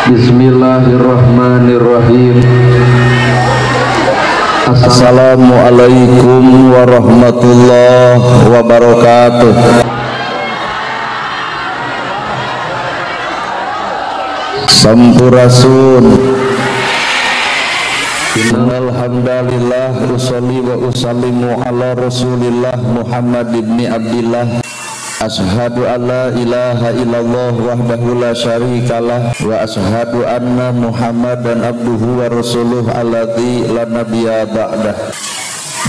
Bismillahirrahmanirrahim. Assalamualaikum warahmatullahi wabarakatuh. Sampurasun. Alhamdulillah, usolli wa usallimu ala rasulillah Muhammad ibni Abdillah. Ashhadu an la ilaha illallah wahdahu la syarikalah wa ashhadu anna Muhammadan abduhu wa rasuluh alladzi la nabiyya ba'dah.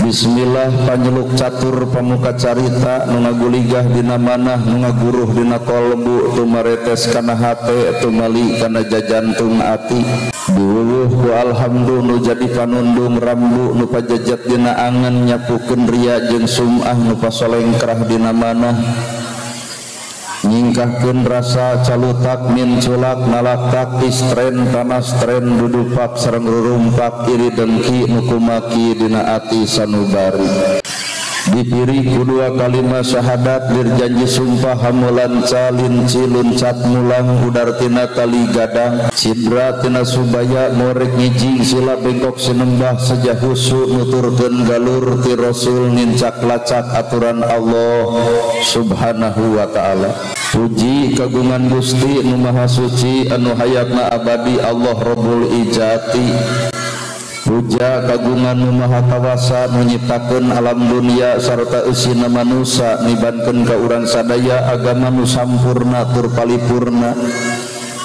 Bismillah, panjeluk catur pamuka carita nu ngaguligah dina manah nu ngaguruh dina kolbu tumaretes kana hate tumali kana jajantung ati diwuwuh ku alhamdu nu jadi panundung rambu nu pajajat dina angan nyapukeun ria jeung sum'ah nu pasolengkrah dina manah nyingkahkeun rasa calutak min culak nalaktak istren tanastren dudupak sareng rurumpak iri dengki nukumaki dina ati sanubari dipiri kedua kalimat syahadat dirjanji sumpah hamulan calin cilun cat mulang udar tina tali gadang cidra tina subaya morek ngijing sila bengkok sinembah sejahusu nuturkeun galur ti rasul nincak lacak aturan Allah subhanahu wa ta'ala. Puji kagungan Gusti nu maha suci anu hayatna abadi Allah Rabbul Ijati. Puja kagungan nu maha kawasa nu nyiptakeun alam dunia sarta eusina manusia nibankeun ka urang sadaya agama nu sampurna tur palipurna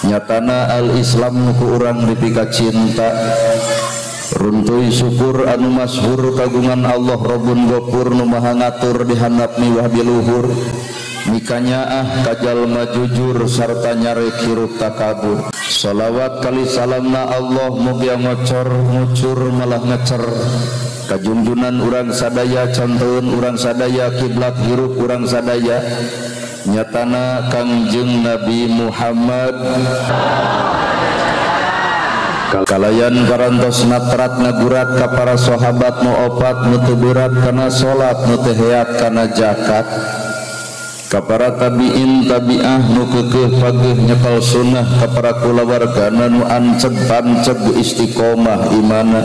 nyatana al Islam nu ku urang dipika cinta. Runtuy syukur anu masyhur kagungan Allah Rabbun Ghafur nu maha ngatur di handap miwah di luhur mikanya kajalma jujur sarta nyarek hirup takabur. Salawat kali salamna Allah mugia ngocor ngucur malah ngecer kajunjunan urang sadaya canteun urang sadaya kiblat hirup urang sadaya nyatana Kangjeng Nabi Muhammad kalayan parantos natrat ngagurat ka para sahabat nu opat nu teu berat kana salat nu teu heat kana zakat ka para tabiin tabiah nu keukeuh pageuh nyepal sunnah ka para kulawargana nu anceg panceg istiqomah imana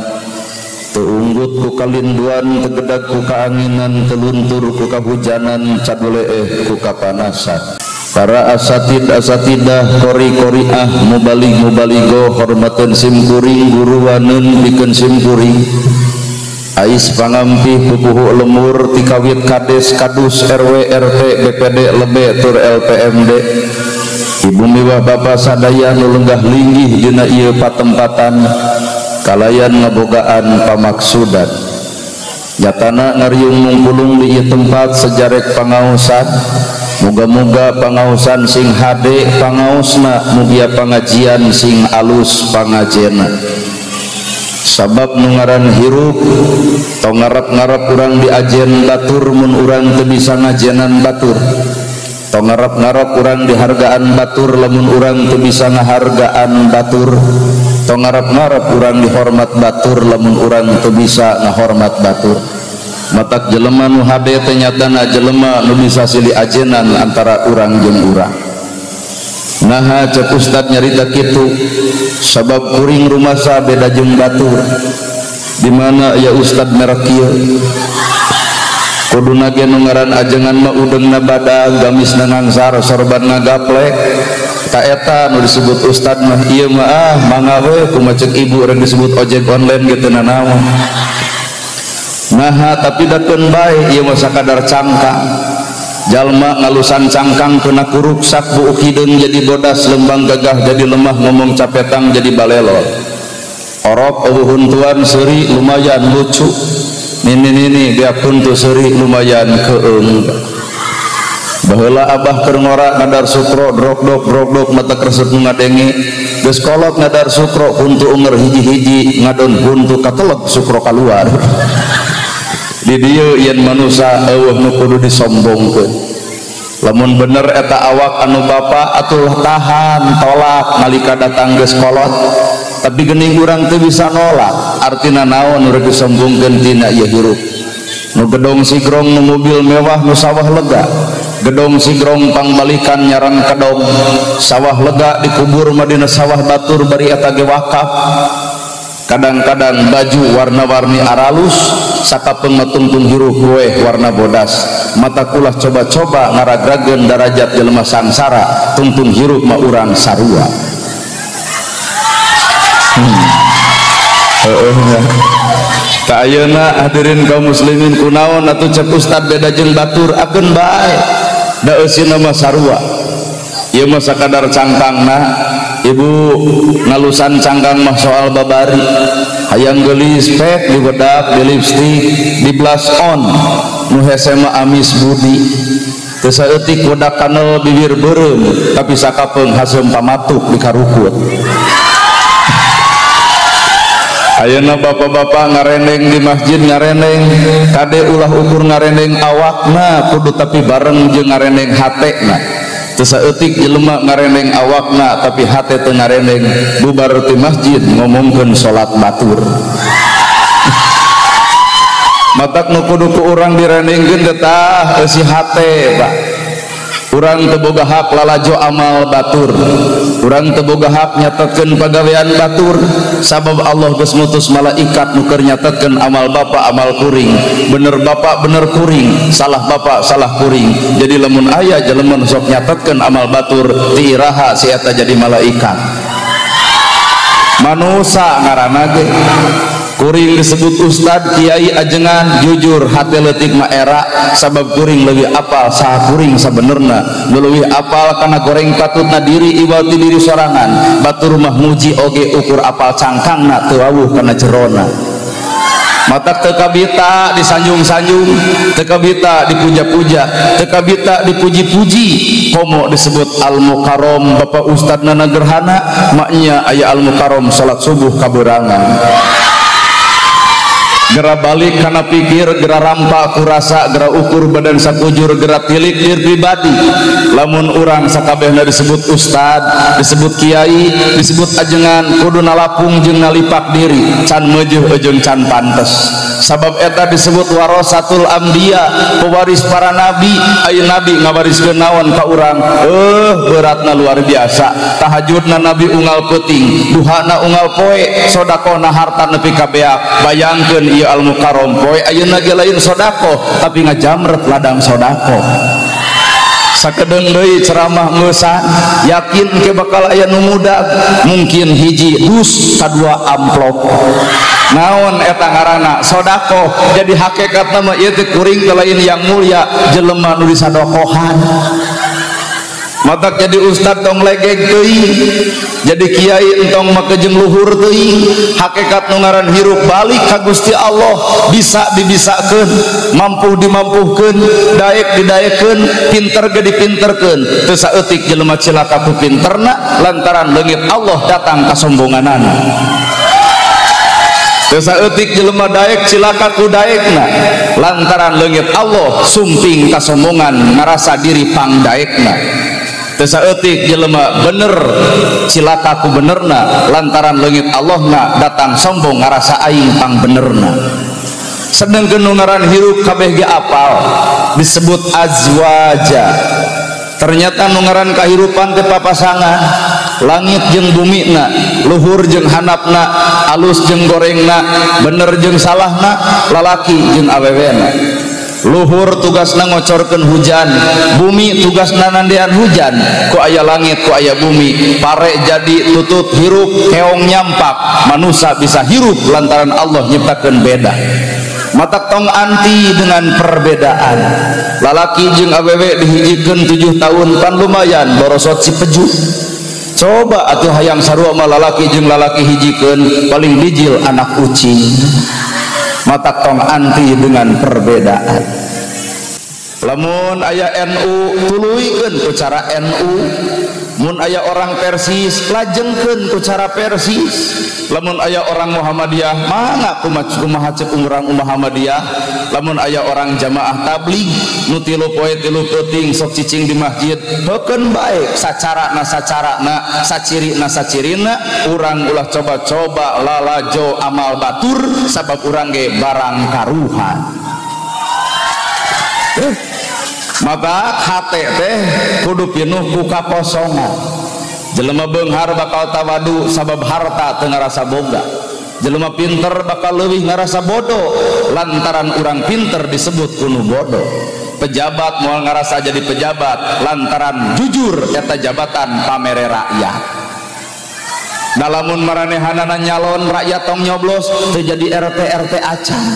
teu unggut ku kalinduan teu gedag ku kaanginan teu luntur ku kahujanan caduleeh ku kapanasan. Para asatidah kori-koriah mubalig-mubaligo hormateun simkuring guruwaneun pikeun simkuring ais pangampi pupuhu lemur tikawit kades kadus RW RT BPD lebe tur LPMD ibu miwah bapak sadaya nu lenggah linggih dina ieu patempatan kalayan ngabogaan pamaksudan nyatana ngariung mungkulung di ieu tempat sejarek pangaosan. Moga-moga pangaosan sing hade pangaosna mugia pangajian sing alus pangajena sabab nu ngaran hirup tong ngarep-ngarep urang diajen batur mun urang teu bisa ngajenan batur tong ngarep-ngarep urang dihargaan batur lamun urang teu bisa ngahargaan batur tong ngarep-ngarep urang dihormat batur lamun urang teu bisa ngahormat batur. Matak jelema nu hade teh nyatana jelema nu bisa silih ajenan antara urang jeung urang. Naha cek ustad nyarita kitu sabab kuring rumasa beda jeung batur. Di mana ya ustad merek kieu? Kuduna ge nu ngaran ajengan mah udeungna badag gamisna ngangsar sorban ngagaplek. Ta eta nu disebut ustad mah ieu mah mangga we kumaha cek ibu rek disebut ojek online gitu nanaon. Nah tapi datun baik ieu mah sakadar cangkang jalma ngalusan cangkang kena kuruksak buuk hideung jadi bodas lembang gagah jadi lemah ngomong capetang jadi balelol orok eueuh tuan seuri lumayan lucu nini dia pun tu seuri lumayan keung baheula abah keur ngora ngadar sukro drok mata kresep ngadenge geus kolot ngadar sukro huntu unger hiji-hiji ngadon huntu kateleg sukro kaluar di dieu yen manusia eueuh nu kudu disombongkeun lamun bener eta awak anu bapa atuh tahan tolak nalika datang geus kolot tapi geuning urang teu bisa nolak artina naon nu rek disombongkeun tina ieu hirup nu gedong sigrong nu mobil mewah nu sawah lega gedong sigrong pangbalikan nyarang kedong sawah lega dikubur madina sawah batur bari eta ge wakaf kadang-kadang baju warna-warni aralus sakapeung tungtung hirup kueh warna bodas mata kulah coba-coba ngaragrageun darajat jelema sangsara tungtung hirup mah urang sarua tak ayeuna hadirin kaum muslimin kunaon atuh cek ustad beda jeung batur akeun bae da eusina mah sarua ieu mah sakadar cangkangna ibu ngalusan cangkang mah soal babari hayang geulis pek di bedak di lipstik di blush on nu hese mah amis budi teu saeutik wedak kanel bibir beureum tapi sakapeung haseum pamatuk di karukut. Ayeuna bapak-bapak ngareneng di masjid ngareneng kade ulah ukur ngareneng awakna kudu tapi bareng jeung ngareneng hatena teu saeutik jelema ngareneng awakna tapi hate teu ngareneng bubar ti masjid ngomongkeun salat batur matak nu kudu ku urang direnengkeun teh tah eusi hate Pak urang teu boga hak lalajo amal batur urang teu boga hak nyatetkeun pagawean batur sabab Allah geus ngutus malaikat nu keur nyatetkeun amal bapak amal kuring bener bapak bener kuring salah bapak salah kuring jadi lamun aya jelema sok nyatetkeun amal batur tiiraha si eta jadi malaikat manusa ngaranna ge kuring disebut ustad kiai ajengan jujur hati leutik mah era sabab kuring leuwih apal saha kuring sabenerna nu leuwih apal kana goreng patutna diri iwati diri sorangan batur mah muji oge ukur apal cangkangna teu awuh kana jerona matak teu kabita disanjung-sanjung teu kabita dipuja-puja teu kabita dipuji-puji komo disebut al-mukarram bapak ustadna gerhana maknya aya al-mukarram salat subuh kaberangan gera balik karena pikir gera rampa kurasa gera ukur badan sakujur gera tilik dir pribadi lamun urang sakabehna disebut ustad disebut kiai disebut ajengan kudu nalapung jeung nalipak diri can meujeul jeung can pantes sabab eta disebut warasatul anbiya pewaris para nabi aya nabi ngawariskeun naon ka urang beratna luar biasa tahajudna nabi unggal peuting duhana unggal poe sedekahna harta nepi ka beak bayangkeun ieu al-mukarram poe ayeuna ge lain sedekah tapi ngajamret ladang sedekah sakedeung deui ceramah ngeusan yakin ke bakal aya nu mudag mungkin hiji dus kadua amplop naon eta ngaranna sedekah jadi hakikatna mah ieu teh kuring teh lain yang mulia jelema nu disadokohan matak jadi ustad tong legeg teuing jadi kiai entong make jeung luhur teuing hakikat nu ngaran hirup balik ka Gusti Allah bisa dibisakeun mampu dimampuhkeun daek didaekeun pinter ge dipinterkeun teu saeutik jelema cilaka ku pinterna lantaran leungit Allah datang kasombonganana teu saeutik jelema daek cilaka ku daekna lantaran leungit Allah sumping kasombongan ngarasa diri pangdaekna teu saeutik jelema bener cilaka ku benerna lantaran leungit Allahna datang sombong ngarasa aing pang benerna sedengkeun nu ngaran hirup kabeh ge apal disebut azwaja ternyata nu ngaran kahirupan teh papasangan langit jeung bumina luhur jeung handapna alus jeung gorengna bener jeung salahna lalaki jeung awewena luhur tugasna ngocorkeun hujan bumi tugasna nandean hujan ku aya langit ku aya bumi pare jadi tutut hirup keong nyampak manusia bisa hirup lantaran Allah nyiptakeun beda matak tong anti dengan perbedaan lalaki jeung awewe dihijikeun 7 tahun pan lumayan borosot si peju coba atuh hayang sarua mah lalaki jeung lalaki hijikeun paling dijil anak ucing matak tong anti dengan perbedaan lamun aya NU tuluikeun ku cara NU mun aya orang Persis lajengkeun ku cara Persis lamun aya orang Muhammadiyah mangga kumaha ceuk urang Muhammadiyah lamun aya orang jamaah tabligh nu 3 poe 3 peuting sok cicing di masjid heukeun bae sacarana sacirina urang ulah coba-coba lalajo amal batur sabab urang ge barang karuhan maka hate teh kudu pinuh ku kakosongan. Jelema beunghar bakal tawadu sabab harta teu ngarasa boga. Jelema pinter bakal leuwih ngarasa bodoh lantaran urang pinter disebut kudu bodoh. Pejabat moal ngarasa jadi pejabat lantaran jujur eta jabatan pamere rakyat. Dalamun maranehanana nyalon rakyat tong nyoblos teu jadi RT acan.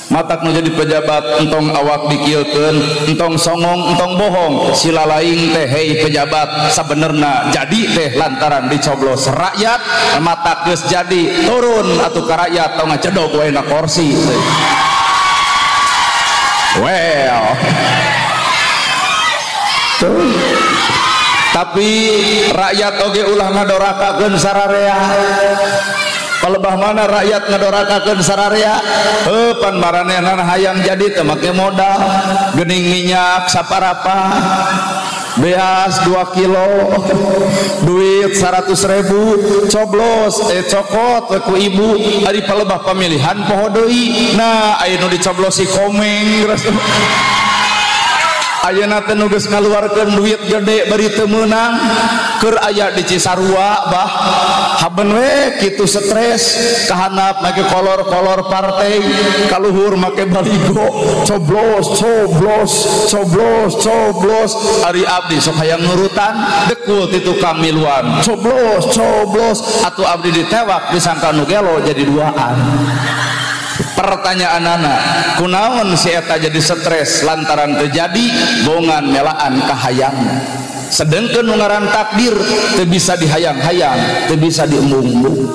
Matak nu jadi pejabat entong awak dikieukeun, entong songong, entong bohong, sila laing teh hei pejabat sabenerna jadi teh lantaran dicoblos rakyat, matak geus jadi turun atuh ka rakyat tong ngacedog we na kursi. Well. Tuh. Tapi rakyat oge ulah ngadorakakeun sararea. Palebah mana rakyat ngadorakakeun sararea? Pan maranehanana hayang jadi teu make modal, geuning minyak saparapa, beas 2 kilo, duit 100.000, coblos cokot ku ibu ari palebah pamilihan poho deui. Nah, aya nu dicoblosi komeng ayeuna teh nu geus ngaluarkeun duit gede bari teu meunang keur aya di Cisarua bah haben we kitu stres kahandap make kolor-kolor partai kaluhur make baligo coblos ari abdi sok hayang nurutan dekul ti tukang miluan coblos atuh abdi ditewak disangka nu gelo jadi duaan. Pertanyaan anak, kunaon si eta jadi stres lantaran terjadi bongan melaan kahayangna. Sedengkeun nu ngaran takdir teu bisa dihayang-hayang, teu bisa diembung-embung.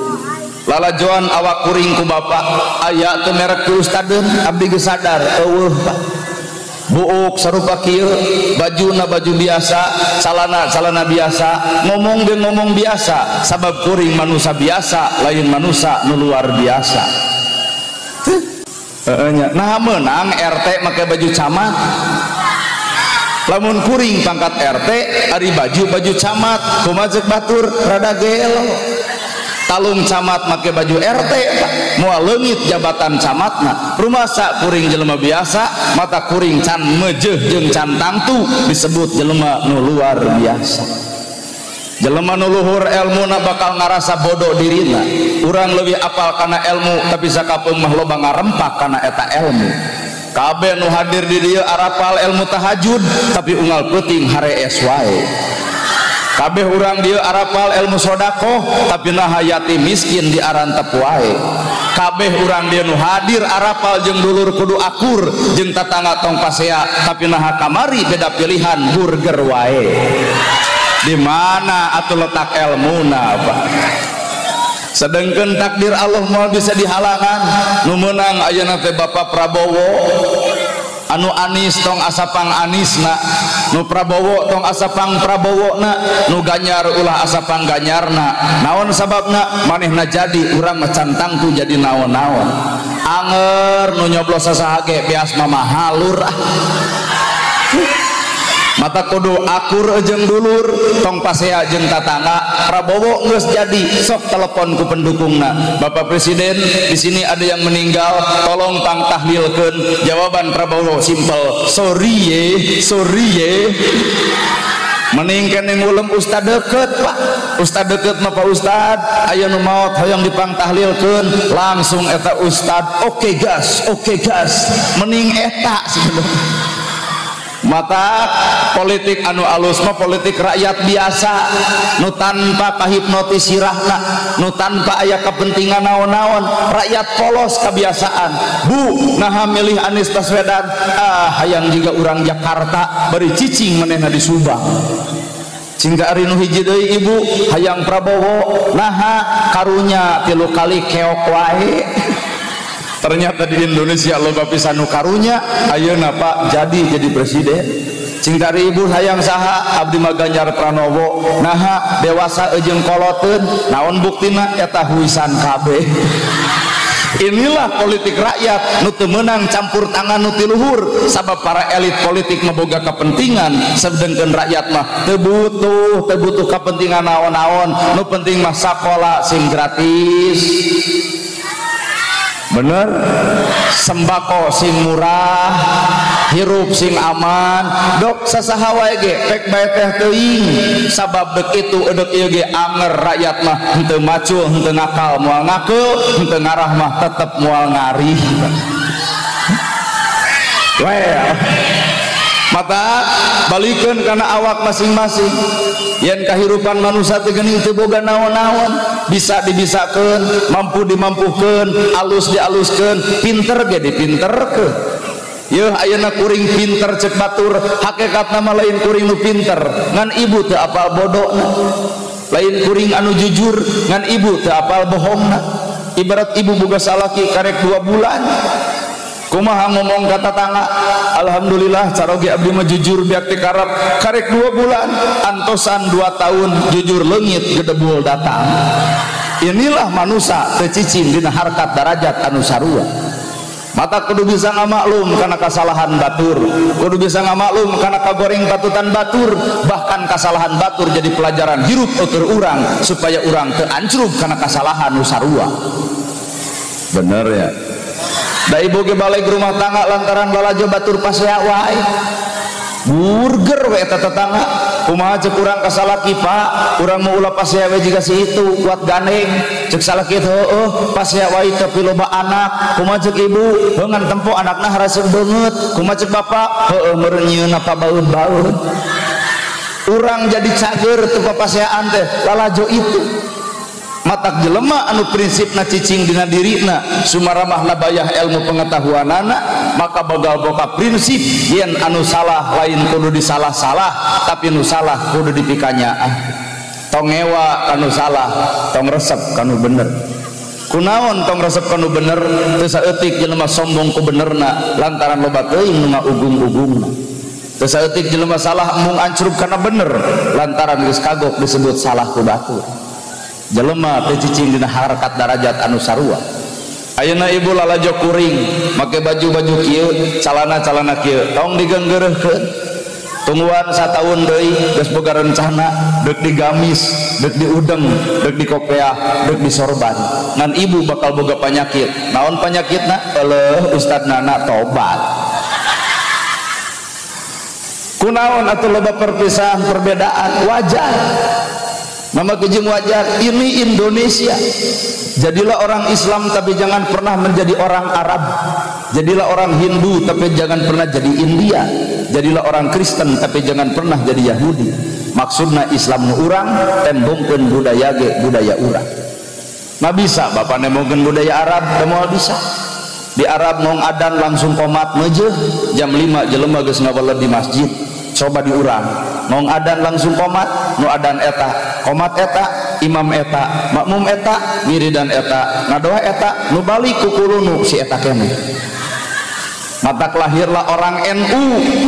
Lalajoan awak kuring ku bapak, aya teu merek ku ustadeun, abdi geus sadar, eueuh Pak. Buuk sarupa kieu, bajuna baju biasa, calana biasa, ngomong ge ngomong biasa, sabab kuring manusia biasa, lain manusia nu luar biasa. Nah menang RT make baju camat, lamun kuring pangkat RT ari baju camat kumaha ceuk batur rada gelo. Talung camat make baju RT moal leungit jabatan camatna, rumasa kuring jelema biasa mata kuring can mejeh jeung can tangtu disebut jelema nu luar biasa. Jelema nu luhur elmuna bakal ngarasa bodoh dirina. Urang leuwih apal kana ilmu tapi sakapeung mah loba ngarempak kana eta ilmu. Kabeh nu hadir di dieu arapal ilmu tahajud tapi unggal peuting harees wae. Kabeh urang dieu arapal ilmu sodakoh tapi naha yatim miskin diarantep wae. Kabeh urang dieu nu hadir arapal jeung dulur kudu akur jeung tatangga tong pasea tapi naha kamari beda pilihan burger wae. Di mana atuh letak ilmuna Pak? Sedengkeun takdir Allah moal bisa dihalangan. Nu meunang ayeuna teh Bapak Prabowo, anu Anis tong asapang Anisna, nu Prabowo tong asapang Prabowona, nu Ganyar ulah asapang Ganyarna. Naon sababna? Manehna jadi urang macan tangtu jadi naon-naon. Anger nu nyoblos sasaha ge beas mah halur mata kudu akur jeung dulur tong pasea jeung tatangga. Prabowo geus jadi sok telepon ku pendukungna, Bapak Presiden di sini ada yang meninggal, tolong tang tahlilkeun. Jawaban Prabowo simpel, sorry ye mending kene ngulem ustad deket Pak, ustad deket mah Pak Ustad aya nu maot hoyong dipang tahlilkeun langsung eta ustad oke gas mending eta sebenarnya. Mata politik anu alus mah politik rakyat biasa nu tanpa kahipnotis sirahna, nu tanpa aya kepentingan naon-naon, rakyat polos kebiasaan. Bu naha milih Anies Baswedan, hayang juga urang Jakarta bari cicing manehna di Subang. Singga ari nu hiji deui ibu hayang Prabowo, naha karunya 3 kali keok wae. Ternyata di Indonesia loba pisan nu karunya ayeuna Pak jadi presiden. Cing dari ibu hayang saha abdi mah Ganjar Pranowo, naha dewasa jeung koloteun, naon buktina eta huisan kabeh. Inilah politik rakyat nu teu meunang campur tangan nu ti luhur, sabab para elit politik meboga kepentingan, sedengkeun rakyat mah teu butuh kepentingan naon-naon, nu penting mah sakola sing gratis. Bener, sembako sing murah, hirup sing aman dok sasaha wae ge pek bae teh teuing sabab dek itu edek ieu ge anger rakyat mah henteu macul henteu ngakal moal ngakeul henteu ngarah mah tetep moal ngari well mata balikeun kana awak masing-masing yen kahirupan manusia teh geuning teu boga naon-naon bisa dibisakeun mampu dimampukeun alus dialuskeun pinter ge dipinterkeun yeuh ayeuna kuring pinter cek batur hakikatna mah lain kuring nu pinter ngan ibu teu apal bodona lain kuring anu jujur ngan ibu teu apal bohongna ibarat ibu boga salaki karek 2 bulan kumaha ngomong kata tangga alhamdulillah caroge abdi mah jujur biak tikarap karek 2 bulan antosan 2 tahun jujur leungit gedebul datang inilah manusia tecicing dina harkat darajat anu sarua mata kudu bisa ngamaklum karena kesalahan batur kudu bisa ngamaklum karena kagoreng batutan batur bahkan kesalahan batur jadi pelajaran hirup utur urang supaya urang teu ancrug karena kesalahan nu sarua bener ya da ibu ge balik rumah tangga lantaran lalajo batur pasea wae burger we eta tetangga kumaha cek urang ka salaki pak urang mau ulah pasea we jiga si itu kuat gandeng cek salaki teh heueuh pasea wae tapi loba anak kumaha cek ibu beungan tempo anakna haraseuh beungeut kumaha cek bapak heueuh meureun nyieun apa baeud-baeud urang jadi cager teu papaseaan teh lalajo itu matak jelema anu prinsipna cicing dina dirina sumaramah labayah ilmu pengetahuanana maka bagal boga prinsip yen anu salah lain kudu disalah-salah tapi nu salah kudu dipikanya tong ngewa kanu salah tong resep kanu bener kunaon tong resep kanu bener teu saeutik jelema sombong ku benerna lantaran loba teuing nu ngaugung-ugungna teu saeutik jelema salah mung ancrug kana bener lantaran geus kagok disebut salah ku batur jelema teh cicing dina harkat darajat anu sarua ayeuna ibu lalajo kuring make baju-baju kieu calana-calana kieu tong digeunggeureurkeun tungguan sataun deui geus boga rencana deuk digamis deuk diudeng deuk dikopeah deuk disorban ngan ibu bakal boga panyakit naon panyakitna eleuh ustadna na tobat kunaon atuh loba perpisahan perbedaan wajar nama kejeng wajar ini Indonesia jadilah orang Islam tapi jangan pernah menjadi orang Arab jadilah orang Hindu tapi jangan pernah jadi India jadilah orang Kristen tapi jangan pernah jadi Yahudi maksudna Islam nu urang tembongkeun budaya ge budaya urang nah bisa bapak nembongkeun budaya Arab moal bisa di Arab nong adan langsung komat meujeuh jam 5 jelema geus ngawaled di masjid coba diurang nong adan langsung komat nu adan eta komat eta imam eta makmum eta wiridan eta ngadoa eta nu balik ku kulunu si eta keneh mata lahirlah orang NU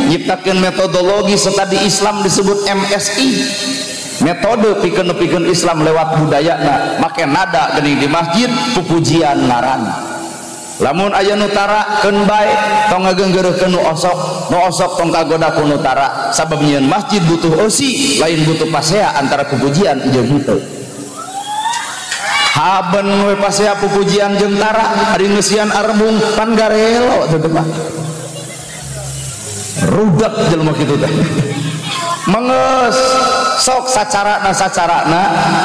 nyiptakeun metodologi studi Islam disebut MSI metode pikeun Islam lewat budayana make nada geuning di masjid pupujian ngaran lamun aya nu tarakeun bae tong ngageunggeureurkeun nu osok tong kagoda ku nu tara sabab nyieun masjid butuh osi lain butuh pasea antara pupujian jeung henteu haben we pasea pupujian jeung tara ari ngeusian arembung pan garelo teh mah rudak jelema kitu teh mengeus sok sacarana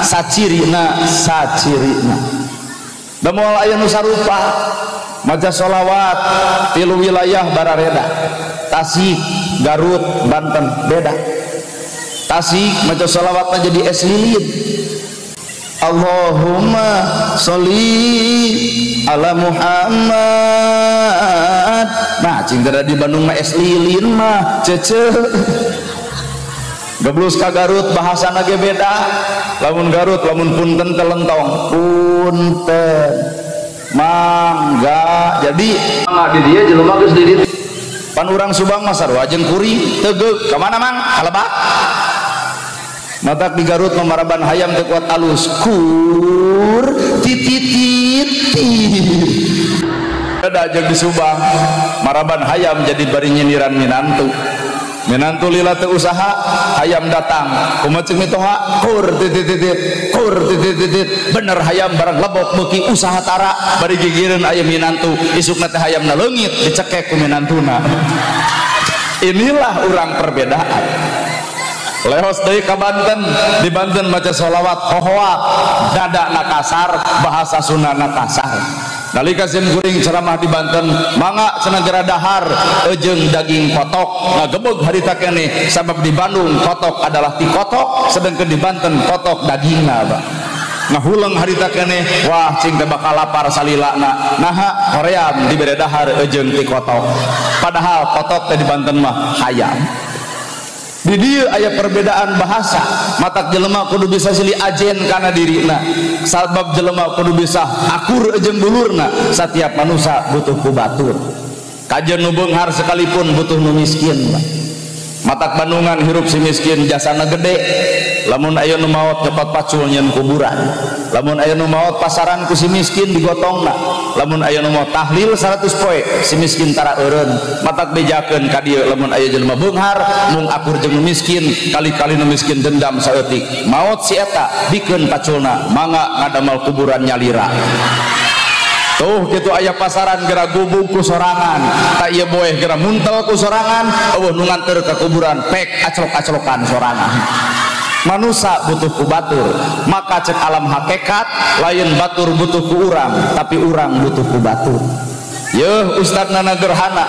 sacirina da moal aya nu sarupa maca sholawat tilu wilayah barareda Tasik, Garut, Banten beda Tasik maca sholawatna jadi es lilin Allahumma sholli ala Muhammad nah cing di Bandung mah es lilin mah cece geblus ka Garut bahasana ge beda lamun Garut lamun punten telentong punten mangga jadi di dia jelema geus di pan urang Subang mah sarua jeung kuring tegeuk ka mana mang kalebak matak di Garut memaraban hayam teu kuat alus kur tititit ada jeung di Subang maraban hayam jadi bari nyindiran minantu lila teu usaha hayam datang kumaha ceuk mitoha kur titit bener hayam barang lebok beuki usaha tara bari gigireun aya minantu isukna teh hayamna leungit dicekek ku minantuna Inilah orang perbedaan. Lehos deui ka Banten, di Banten maca sholawat hohoak, dada nakasar, bahasa Sunda nakasar. Nalika sim kuring ceramah di Banten, mangga cenah geura dahar ejeung daging kotok, ngagebeg harita keneh sabab di Bandung kotok adalah ti kotok, sedangkan di Banten kotok dagingna Pak. Ngahuleng harita keneh, wah cing teh bakal lapar salilana. Naha hoream dibere dahar ejeung ti kotok. Padahal kotok teh di Banten mah hayam. Di dieu aya perbedaan bahasa. Matak jelema kudu bisa silih ajen kana dirina. Sabab jelema kudu bisa akur jeung dulurna. Setiap manusia butuh ku batur. Kajen nu beunghar sekalipun butuh nu miskin. Matak Bandungan hirup si miskin jasana gede. Lamun aya nu maot cepot pacul nyeun kuburan. Lamun aya nu maot pasaran ku si miskin digotongna. Lamun aya nu maot tahlil 100 poe si miskin tara eureun. Matak bejakeun ka dieu lamun aya jelema beunghar mung akur jeung nu miskin, kali-kali nu miskin dendam saeutik. Maot si eta bikeun paculna mangga ngadamel kuburan nyalira. Tuh gitu aya pasaran geura gubug ku sorangan, tak ieu boeh geura muntel ku sorangan, eueuh nu nganteur ka kuburan pek aclok-aclokan sorangan. Manusia butuh ku batur, maka cek alam hakikat lain batur butuh ku urang, tapi urang butuh ku batur. Yeuh ustad nana gerhana,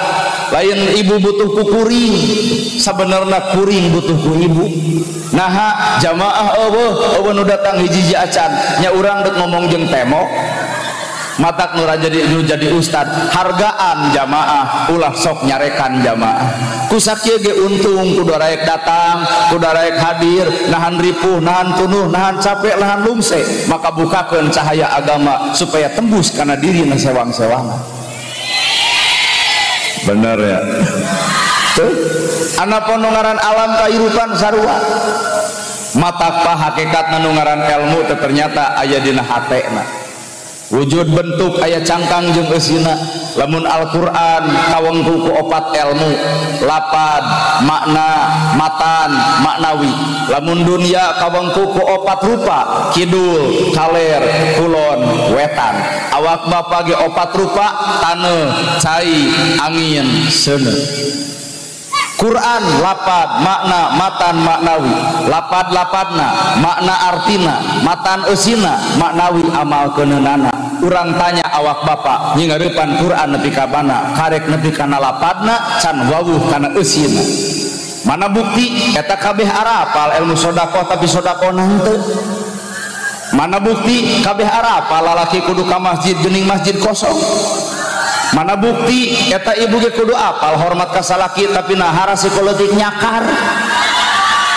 lain ibu butuh ku kuring, sabenerna kuring butuh ku ibu. Naha jamaah eueuh nu datang hiji-hiji acan, nya urang deuk ngomong jeung temo. Matak nu jadi ustad, hargaan jamaah ulah sok nyarekan jamaah. Kusakieu ge untung kudu raek datang, kudu raek hadir, nahan ripuh, nahan tunuh, nahan capek, nahan lumse, maka bukakeun cahaya agama supaya tembus kana dirina sewang-sewangan. Bener ya. Tuh, anapun nu ngaran alam kahirupan sarua. Matak pa hakikatna nu ngaran ilmu teh ternyata aya dina hatena. Wujud bentuk aya cangkang jeung eusina. Lamun Al-Qur'an kawengku ku opat ilmu, lapad, makna, matan, maknawi. Lamun dunia kawengku ku opat rupa, kidul, kaler, kulon, wetan. Awak bapa ge opat rupa, taneuh, cai, angin, seuneu. Quran lapad, makna, matan, maknawi. Lapad-lapadna, makna artina, matan eusina, maknawi amal keuneunaana. Urang tanya awak bapa nyingareupan Quran nepi ka mana, karek nepi kana lapadna can wawuh kana eusina. Mana bukti eta kabeh arapal ilmu sedekah tapi sedekahna henteu. Mana bukti kabeh arapal lalaki kudu ka masjid geuning masjid kosong. Mana bukti eta ibu ge kudu apal hormat ka salaki tapi nahara psikologi nyakar.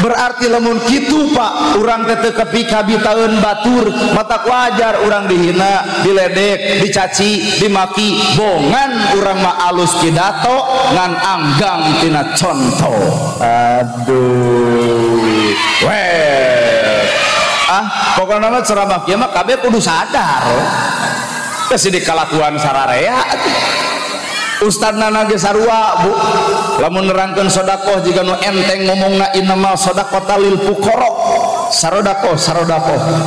Berarti lamun kitu Pak, urang teh teu kabitaeun batur, matak wajar urang dihina, diledek, dicaci, dimaki, bongan urang mah alus pidato ngan anggang tina contoh. Aduh. Pokokna mah ceramah kieu mah kabeh kudu sadar. Teu dikalakuan sararea. Ustadna nage sarua Bu, lamun nerangkeun sedekah jiga nu enteng ngomongna innamal shadaqata lil fuqara. Sarodakoh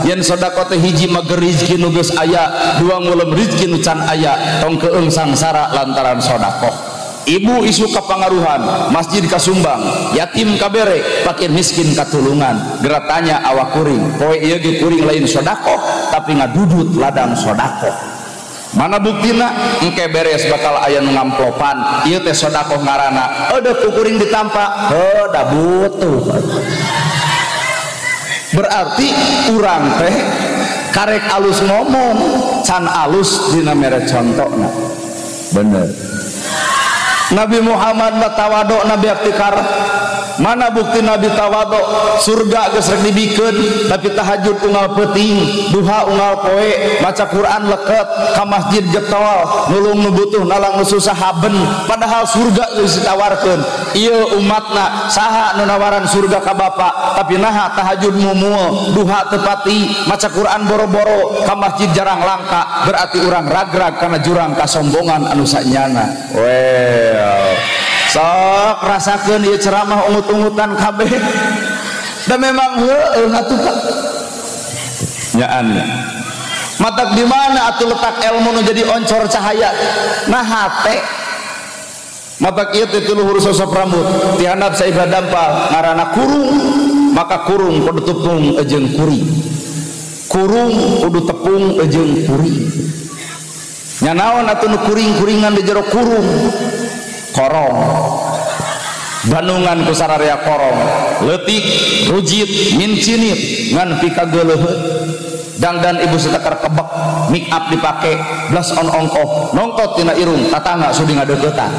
yen sedekah teh hiji mager rezeki nu geus aya, dua ngulem rezeki nu can aya, tong keung sangsara lantaran sedekah. Ibu isu kapangaruhan, masjid kasumbang, yatim kabere, fakir miskin katulungan. Geura tanya awak kuring, poe ieu ge kuring lain sedekah tapi ngadudut ladang sedekah. Mana buktina engke beres bakal aya nu ngamplopan ieu teh sedekah ngaranna eueuh ku kuring ditampa da butuh. Berarti urang teh karek alus ngomong can alus dina mere contona. Bener. Nabi Muhammad tawado nabi abtikar. Mana bukti Nabi tawado? Surga geus rek dibikeun tapi tahajud unggal peuting, duha unggal poe, maca Quran leket, ka masjid getol, nulung nu butuh nalang nu susah haben, padahal surga geus ditawarkeun. Ieu umatna saha nu nawaran surga ka bapa tapi naha tahajud mumual, duha teu pati, maca Quran boro-boro, ka masjid jarang langka, berarti urang ragrag kana jurang kasombongan anu sanyana. Well, sok rasakeun ieu ceramah ungut-ungutan kabeh. Da memang heueuh atuh Pak. Nyaan. Matak di mana atuh letak ilmu nu jadi oncor cahaya? Nah hate. mata kieu teh luhur sosok rambut ti handap saibra dampal ngaranna kurung maka kurung kudu tepung jeung kuring kurung kudu tepung jeung kuring nya naon atuh nu kuring-kuringan di jero kurung korong bandungan ku sararea korong leutik rujit mincinit ngan pikageuleuheut dangdan ibu setekar kebek make up dipake blush on ongkoh nongkot tina irung tatangga sudi ngadeuketan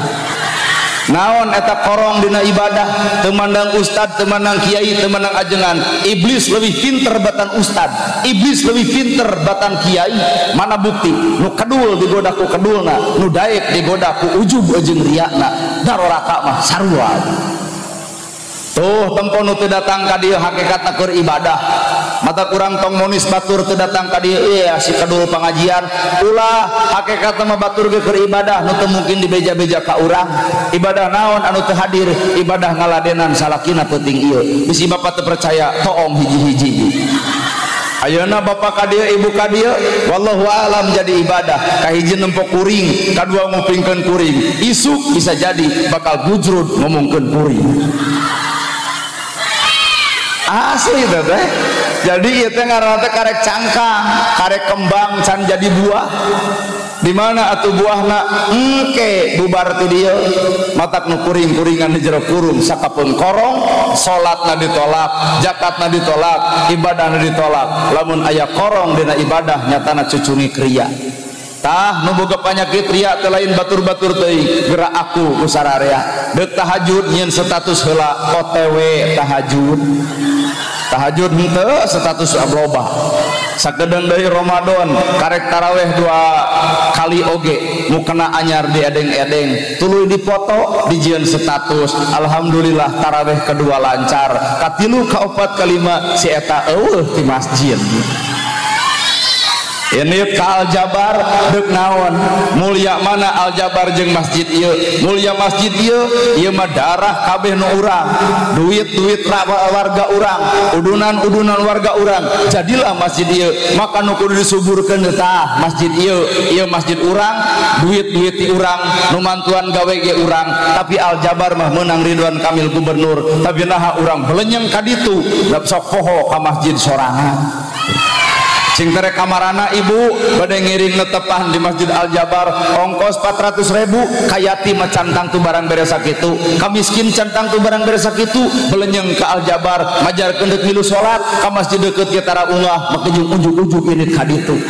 naon eta korong dina ibadah temandang ustad temandang kiai temandang ajengan iblis lebih pinter batan ustad iblis lebih pinter batan kiai mana bukti nu kedul digoda ku kedulna nu daek digoda ku ujub jeung riakna daroraka mah sarua tuh tempo nu teu datang ka dieu hakikatna keur ibadah mata kurang tong monis batur teu datang ka dieu si kedul pengajian ulah hakikatna mah batur ge keur ibadah nu teu mungkin dibeja-beja ka urang ibadah naon anu teu hadir ibadah ngaladenan salakina penting ieu bisi bapak teu percaya toong hiji-hiji ayeuna bapak ka dieu ibu ka dieu wallahu alam jadi ibadah kahiji nempo kuring kadua ngupingkeun kuring isuk bisa jadi bakal gujrud ngomongkeun kuring asli teh jadi ieu teh ngaranna teh karek cangkang karek kembang can jadi buah di mana atuh buahna engke bubar ti dieu matak nu kuring-kuringan di jero kurung sakapeung korong salatna ditolak zakatna ditolak ibadahna ditolak lamun aya korong dina ibadah nyatana cucungi kriya tah nu boga panyakit ria teh lain batur-batur teuing gerak aku ku sararea deuk tahajud nyeun status heula OTW tahajud tahajud henteu status abloba sakedeung deui Ramadan karek taraweh 2 kali oge mukena anyar diedeng-edeng tuluy dipoto dijieun status alhamdulillah taraweh kedua lancar katilu kaopat kalima si eta eueuh ti masjid ini ka Aljabar deuk naon mulia mana Aljabar jeung masjid ieu mulia masjid ieu mah darah kabeh nu urang duit-duit warga urang udunan-udunan warga urang jadilah masjid ieu maka nu kudu disuburkeun tah masjid ieu masjid urang duit-duit ti urang nu mantuan gawe ge urang tapi Aljabar mah meunang Ridwan Kamil gubernur tapi naha urang belenyeng ka ditu sok poho ka masjid sorangan sing tere kamarana ibu bade ngiring netepan di Masjid Aljabar ongkos 400.000 kayati mah cantang tu barang beres sakitu kamiskin cantang tu barang beres sakitu belenyeng ke Aljabar majarkeun deuk milu salat ka masjid deukeut ge tara ungah make jeung ujug-ujug ini ka ditu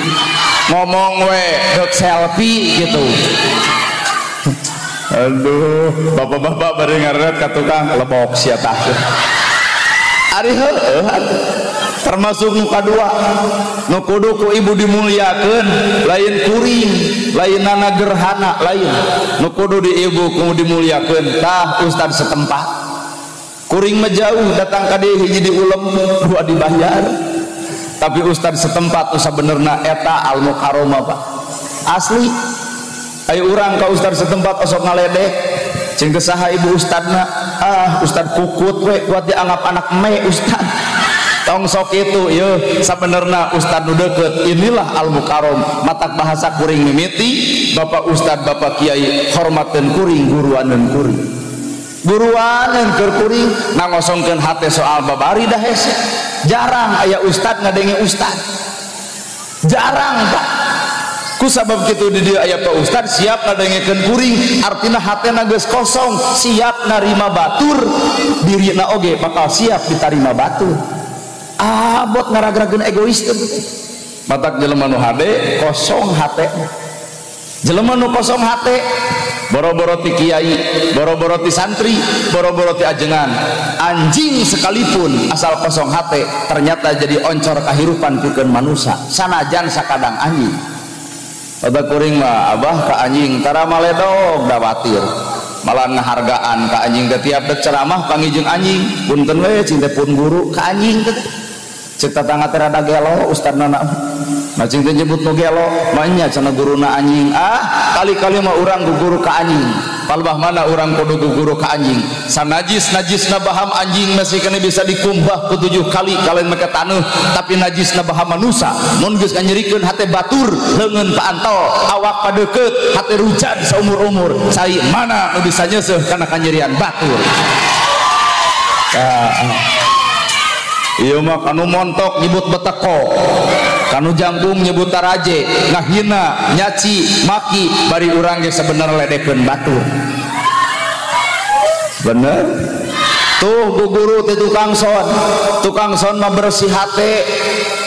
ngomong we deuk selfie gitu aduh bapak-bapak bari ngaret ka tukang lebok sia tah ari heueuh termasuk nu kadua nu kudu ku ibu dimuliakeun lain kuring lainana gerhana lain nu kudu di ibu kudu dimuliakeun tah ustad setempat kuring mah jauh datang ka dieu hiji diulem dua dibayar tapi ustad setempat usah benerna eta al mukarramah Pak asli aya urang ka ustad setempat osok ngaledek cing teu saha ibu ustadna ustad kukut we kuat dianggap anak me ustad tong sok itu yeuh sabenerna ustad nu deukeut inilah al mukarram matak bahasa kuring mimiti bapak ustad bapak kiai hormateun kuring guruaneun kuring guruaneun keur kuring nangosongkeun hate soal babari dah hese jarang aya ustad ngadenge ustad jarang Pak ku sabab kitu di dieu aya Pak ustad siap ngadengekeun kuring artina hatena geus kosong siap narima batur dirina oge bakal siap ditarima batur abot ngaragrageun egois teh matak jelema nu hade kosong hate jelema nu kosong hate boro-boro ti kiai boro-boro ti santri boro-boro ti ajengan anjing sekalipun asal kosong hate ternyata jadi oncor kahirupan pikeun manusia sanajan sakadang anjing ada kuring mah abah ka anjing tara maledog da watir malah ngahargaan ka anjing teh tiap deuk ceramah pangijeng anjing punten we cing teh pun guru ka anjing teh cek tatangga teh rada gelo ustadna na macing teh nyebut nu gelo mah nya cenah guruna anjing kali-kali mah urang guguru ka anjing palbah mana orang kudu guguru ka anjing sanajis-najisna baham anjing masih kena bisa dikumbah ku 7 kali kalian make taneuh tapi najisna baham manusia mun geus nganyerikeun hate batur leungeun paantol awak padeukeut hate rujan saumur-umur cai mana nu bisa nyeuseuh kana kanyerian batur. Ieu mah kanu montok nyebut beteko, kanu jangkung nyebut taraje, ngahina, nyaci, maki, bari urang ge sebenarnya ledekeun batur. Bener? Tuh guguru teh tukang son mah bersih hate,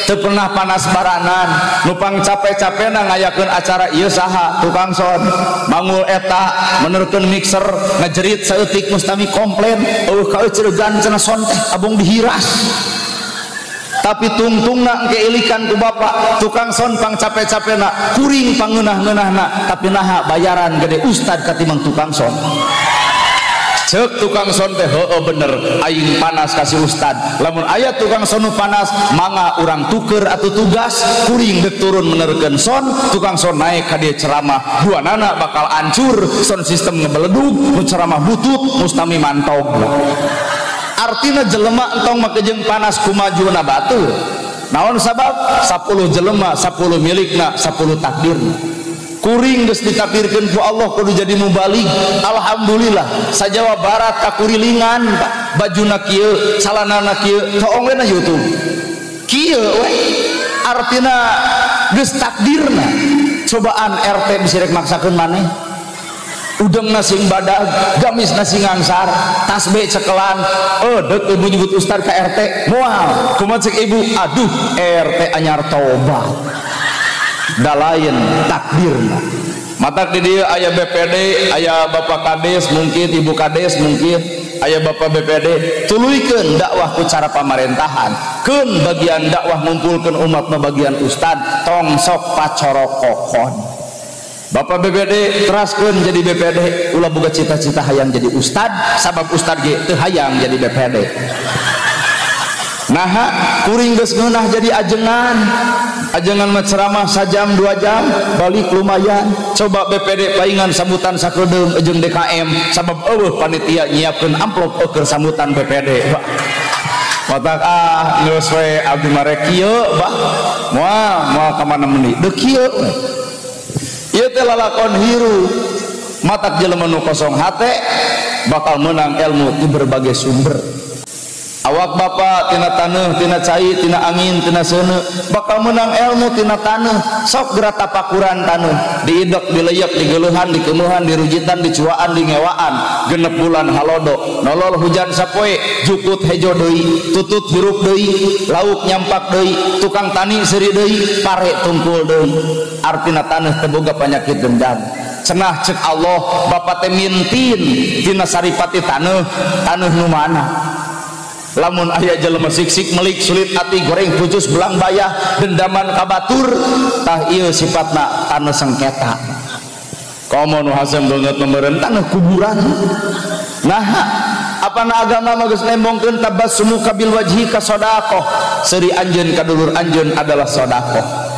teu pernah panas baranan, nupang capek-capena ngayakeun acara ieu saha tukang son, mangul eta menerkeun mixer ngajerit saeutik mustami komplain, eueuh ka ceuregan cenah son teh abong dihiras. Tapi tungtungna engke ilikan ku bapak tukang son pang capek-capena kuring pangeunah-ngeunahna tapi naha bayaran gede ustad katimbang tukang son. Cek tukang son teh heueuh bener aing panas kasih ustad lamun aya tukang son nu panas mangga urang tuker atuh tugas kuring deuk turun menerkeun son tukang son naik ka dieu ceramah duanana bakal hancur son sistem ngebeledug nu ceramah butut mustami mantog. Artina jelema entong makejeng panas kumajuna batur naon sabab 10 jelema 10 milikna 10 takdirna kuring geus ditakdirkeun ku Allah kudu jadi mubalig. Alhamdulillah sajawa barat kakurilingan bajuna kieu calanana kieu toong we na YouTube kieu we artina geus takdirna cobaan RT bisa rek maksakeun maneh udeng nasing badag gamis nasing ngangsar tasbih cekelan dek ibu nyebut ustad ke RT moal kumaha cek ibu aduh RT anyar tobat da lain takdirna matak di dieu aya BPD aya bapak kades mungkin ibu kades mungkin aya bapak BPD tuluikeun dakwah ku cara pamerintahan keun bagian dakwah ngumpulkeun umat na bagian ustad tong sok pacorokokon. Bapak BPD teraskeun jadi BPD ulah boga cita-cita hayang jadi ustad sabab ustad ge teu hayang jadi BPD. Naha kuring geus ngeunah jadi ajengan mah ceramah sajam 2 jam balik lumayan coba BPD paingan sambutan sakeudeung jeung DKM sabab eueuh panitia nyiapkeun amplop keur sambutan BPD. Matak geus we abdi mah rek kieu bah moal ka mana meuni deuk kieu ieu teh lalakon hiru matak jelema nu kosong hate bakal menang ilmu di berbagai sumber. Awak bapak tina taneuh tina cai tina angin tina seuneu bakal menang ilmu tina taneuh sok geura tapakuran taneuh diidek dileyek digeuleuhan dikeunuhan dirujitan dicuaan dingewaan genep bulan halodo nolol hujan sapoe jukut hejo deui tutut hirup deui lauk nyampak deui tukang tani seuri deui pare tungkul deui artina taneuh teu boga panyakit dendam cenah cek Allah bapak teh mintin tina saripati taneuh nu mana lamun aya jelema siksik melik sulit ati goreng pucus belang bayah dendaman kabatur tah ieu sifatna taneuh sengketa komo nu hasem banget memberen taneuh kuburan. Nah apana agama mah geus nembongkeun tabassumu kabil wajhi ka sedekah seuri anjeun kadulur anjeun adalah sedekah.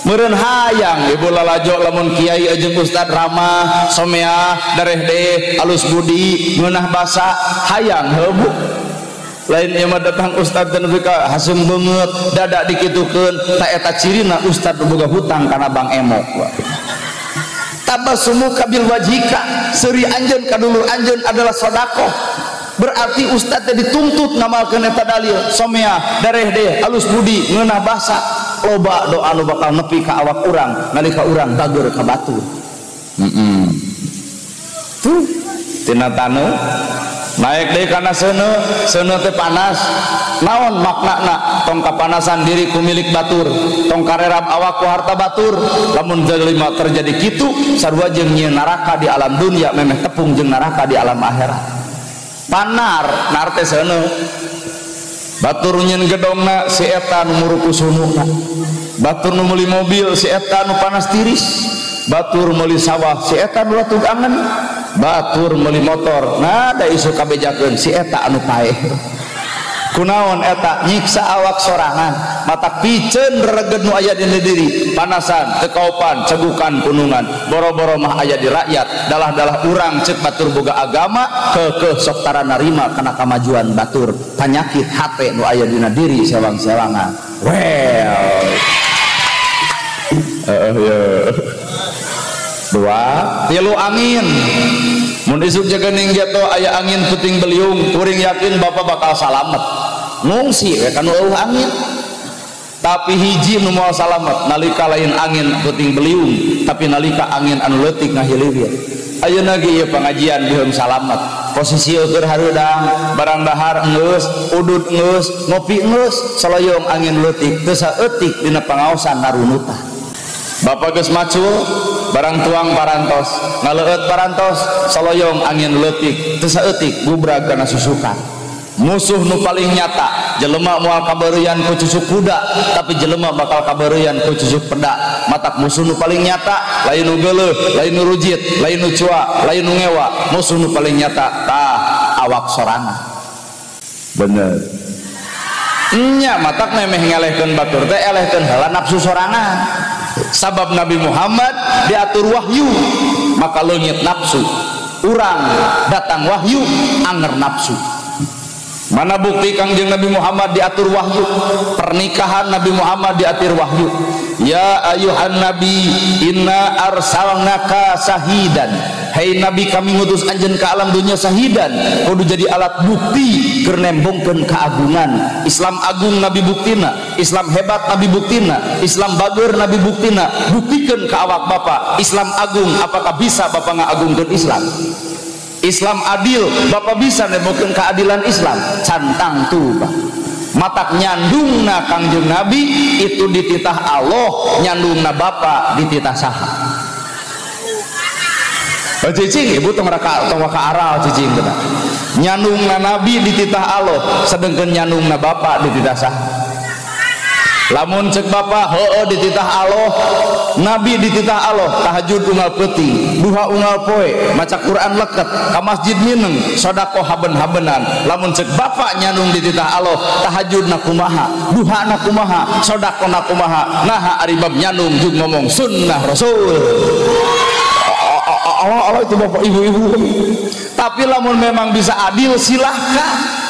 Meureun hayang ibu lalajo lamun kiai jeung ustad ramah somea dareh de alus budi ngeunah basa hayang heubuh lain ieu mah datang ustad dan bika hasem beungeut dadak dikitukeun ta eta cirina ustad boga hutang kana Bang Emok. Tabassumu kabil wajhika seuri anjeun kadulur anjeun adalah sedekah berarti ustad teh dituntut ngamalkeun eta dalil somea dareh de alus budi ngeunah basa loba doa nu bakal nepi ka awak urang nalika urang bager ka batur. Tuh tina taneuh naik deui kana seuneu teh panas naon maknana tong kapanasan diri ku milik batur tong karerab awak ku harta batur lamun jelema terjadi kitu sarua jeung nyieun neraka di alam dunia memeh tepung jeung neraka di alam akhirat. Panar teh seuneu batur nyieun gedongna si eta nu muruku sununa batur nu meuli mobil si eta nu panas tiris batur meuli sawah si eta nu tugangan batur meuli motor nah da isu kabejakeun si eta anu paeh kunaon eta nyiksa awak sorangan mata piceun rereged nu aya dina diri panasan tekaupan cegukan kunungan boro-boro mah aya di rakyat dalah-dalah urang ceuk batur boga agama keukeuh sok tara narima kana kamajuan batur panyakit hate nu aya dina diri sewang-sewangan dua tilu angin mun isuk jagening jatuh aya angin puting beliung kuring yakin bapak bakal salamet ngungsi we kan eueuh angin tapi hiji nu moal salamet nalika lain angin puting beliung tapi nalika angin anu leutik ngahiliwir ayeuna ge ieu pengajian diheum salamet posisi keur hareudang barang dahar geus udud geus ngopi geus saloyong angin leutik teu saeutik dina pangaosan narunutah bapak geus macul barang tuang parantos ngaleut parantos saloyong angin leutik teu saeutik gubrag kana susukan musuh nu paling nyata jelema moal kabeureuyan ku cucuk kuda tapi jelema bakal kabeureuyan ku cucuk peda matak musuh nu paling nyata lain nu geuleuh lain nu rujit lain nu cua lain nu ngewa musuh nu paling nyata tah awak sorangan bener nya matak memeh ngelehkeun batur teh elehkeun heula nafsu sorangan sabab Nabi Muhammad diatur wahyu maka leungit nafsu urang datang wahyu anger nafsu. Mana bukti Kangjeng Nabi Muhammad diatur wahyu? Pernikahan Nabi Muhammad diatur wahyu. Ya ayuhan nabi inna arsalnaka sahidan. Hai Nabi kami ngutus anjeun ka alam dunia sahidan. Kudu jadi alat bukti keur nembongkeun keagungan. Islam agung Nabi buktina, Islam hebat Nabi buktina, Islam bageur Nabi buktina. Buktikeun ka awak Bapak, Islam agung apakah bisa Bapak ngagungkeun Islam? Islam adil, Bapak bisa nembongkeun keadilan Islam? Cantang tuh Pak. Matak nyandungna Kangjeng Nabi itu dititah Allah, nyandungna Bapak dititah saha? Cicing ibu tong raka aral cicing bener. Nyandungna Nabi dititah Allah, sedengkeun nyandungna Bapak dititah saha? Lamun cek Bapak heueuh dititah Allah, Nabi dititah Allah, tahajud unggal peuting, duha unggal poe, maca Quran leket, ka masjid mineng, sedekah haben-habenan. Lamun cek Bapak nyandung dititah Allah, tahajudna kumaha, duhana kumaha, sedekahna kumaha, naha ari bab nyandung jeung ngomong sunnah Rasul. Allah itu Bapak Ibu-ibu. Tapi lamun memang bisa adil silahkan.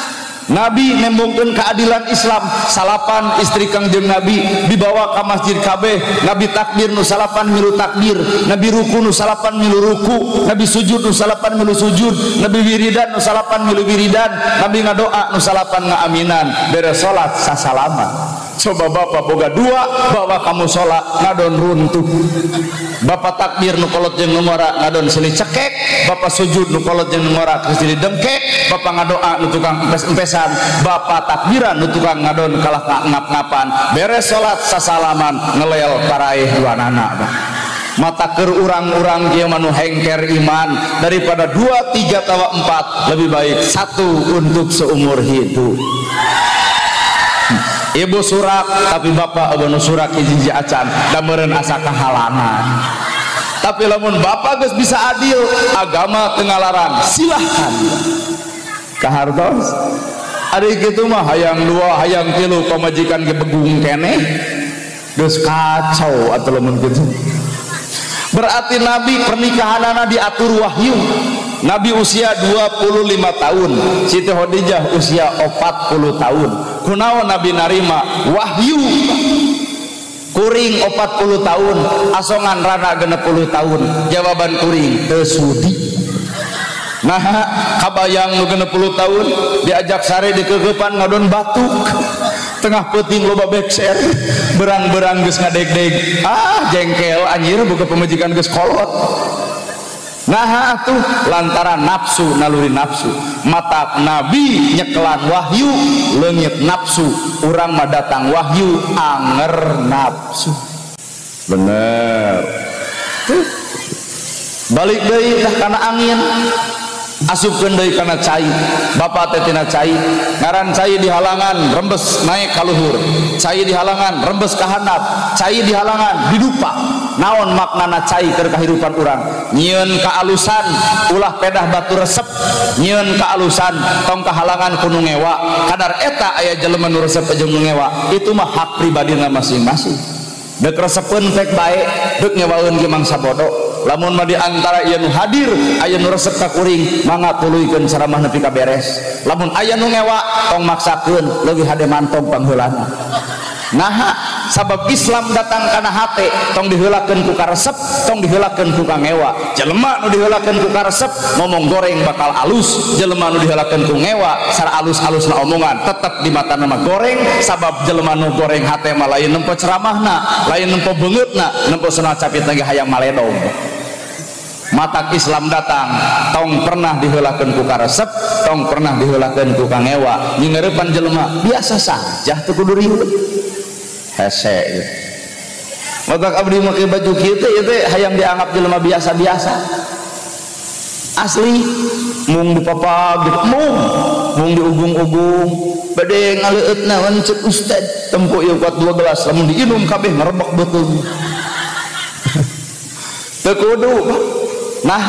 Nabi nembongkeun keadilan Islam, salapan istri Kangjeng Nabi dibawa ke masjid kabeh, Nabi takbir nu salapan milu takbir, Nabi ruku nu salapan milu ruku, Nabi sujud nu salapan milu sujud, Nabi wiridan nu salapan milu wiridan, Nabi ngadoa nu salapan ngaaminan, beres salat sasalaman. Coba Bapak boga dua, bawa kamu sholat ngadon runtuh. Bapak takbir nu kolot jeung ngora ngadon silih cekek, Bapak sujud nu kolot jeung ngora silih dengkek, Bapak ngadoa nu tukang empes-empesan, Bapak takbiran nu tukang ngadon kalah ngap-ngapan, beres sholat sasalaman ngelel paraih duanana. Mata keur urang-urang kieu manu hengker iman daripada 2, 3 tawa 4 lebih baik 1 untuk seumur hidup. Ibu surak tapi Bapak abonu surak hiji acan da meureun asa kahalangan. Tapi lamun Bapak geus bisa adil, agama teu ngalarang, silahkan. Kahartos ari kitu mah hayang 2 hayang 3 pamajikan ge begung keneh geus kacau atuh lamun kitu. Berarti Nabi pernikahanana diatur wahyu. Nabi usia 25 tahun, Siti Khadijah usia 40 tahun. Kunaon Nabi narima wahyu? Kuring 40 tahun, asongan rana 60 tahun. Jawaban kuring teu sudi. Nah, kabayang nu 60 tahun diajak sare di kegeupan ngadon batuk. Tengah peuting loba bekser, berang-berang geus ngadeg-deg. Ah, jengkel anjir buka pemajikan geus kolot. Nah atuh lantaran nafsu naluri nafsu. Mata Nabi nyekelan wahyu leungit nafsu, urang mah datang wahyu anger nafsu. Bener. Balik deui dah kana angin. Asupkeun deui kana cai. Bapak teh tina cai, ngaran cai di halangan rembes naik ka luhur, cai di halangan rembes ka handap, cai di halangan didupa. naon maknana cai keur kahirupan urang nyieun kaalusan ulah pedah batu resep nyieun kaalusan tong kahalangan ku nu ngewa kadar eta aya jelema nu resep jeung nu ngewa itu mah hak pribadina masing-masing dek resepeun pek bae dek ngewaeun ge mangsa bodoh lamun mah di antara ieu nu hadir aya nu resep ka kuring mangga tuluykeun ceramah nepi ka beres lamun aya nu ngewa tong maksakeun leuwih hade mantong pangheulana nah sabab Islam datang kana hate tong diheulakeun ku karesep tong diheulakeun ku kangewa jelema nu diheulakeun ku karesep ngomong goreng bakal alus jelema nu diheulakeun ku ngewa sara alus-alusna omongan tetep di mata nama goreng sabab jelema nu goreng hate mah lain nempo ceramahna lain nempo beungeutna nempo sunah capit lagi hayang maledong matak Islam datang tong pernah diheulakeun ku karesep tong pernah diheulakeun ku kangewa nyingeurepan jelema biasa saja teu kudu riweuh hese matak abdi make baju kieu teh hayang dianggap jelema biasa-biasa asli mung dipapag mung diugung-ugung bade ngaleueut naon ceuk ustad tempo ieu kuat 2 gelas lamun diinum kabeh ngarebek beuteung teu kudu nah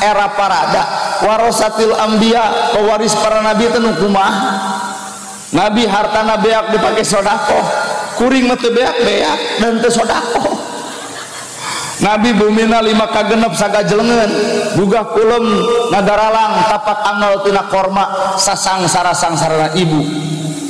era parada warasatil anbiya pewaris para nabi teh nu kumaha nabi hartana beak dipake sedekah kuring mah teu beak-beak dan teu sedekah nabi bumina 5 kagenep sagajelengeun gugah kulem nagaralang tapak angel tina korma sasangsara-sangsarana ibu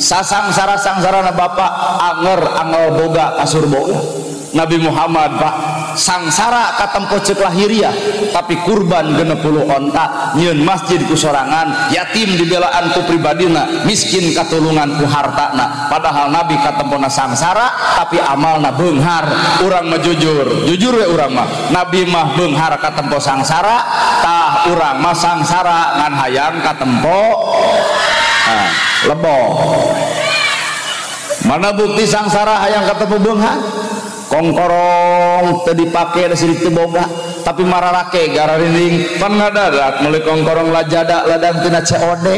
sasangsara-sangsarana bapak angel boga kasur boga Nabi Muhammad Pak sangsara katempo ceuk lahiriah tapi kurban 60 onta nyieun masjid ku sorangan yatim dibelaan ku pribadina miskin katulungan ku hartana padahal Nabi katempona sangsara tapi amalna beunghar urang mah jujur we urang mah Nabi mah beunghar katempo sangsara tah urang mah sangsara ngan hayang katempo lebo mana bukti sangsara hayang katempo beunghar kongkorong teu dipake da sidik teu boga tapi mararake gararinding pan ngadadak meuli kongkorong lajada ladang tina COD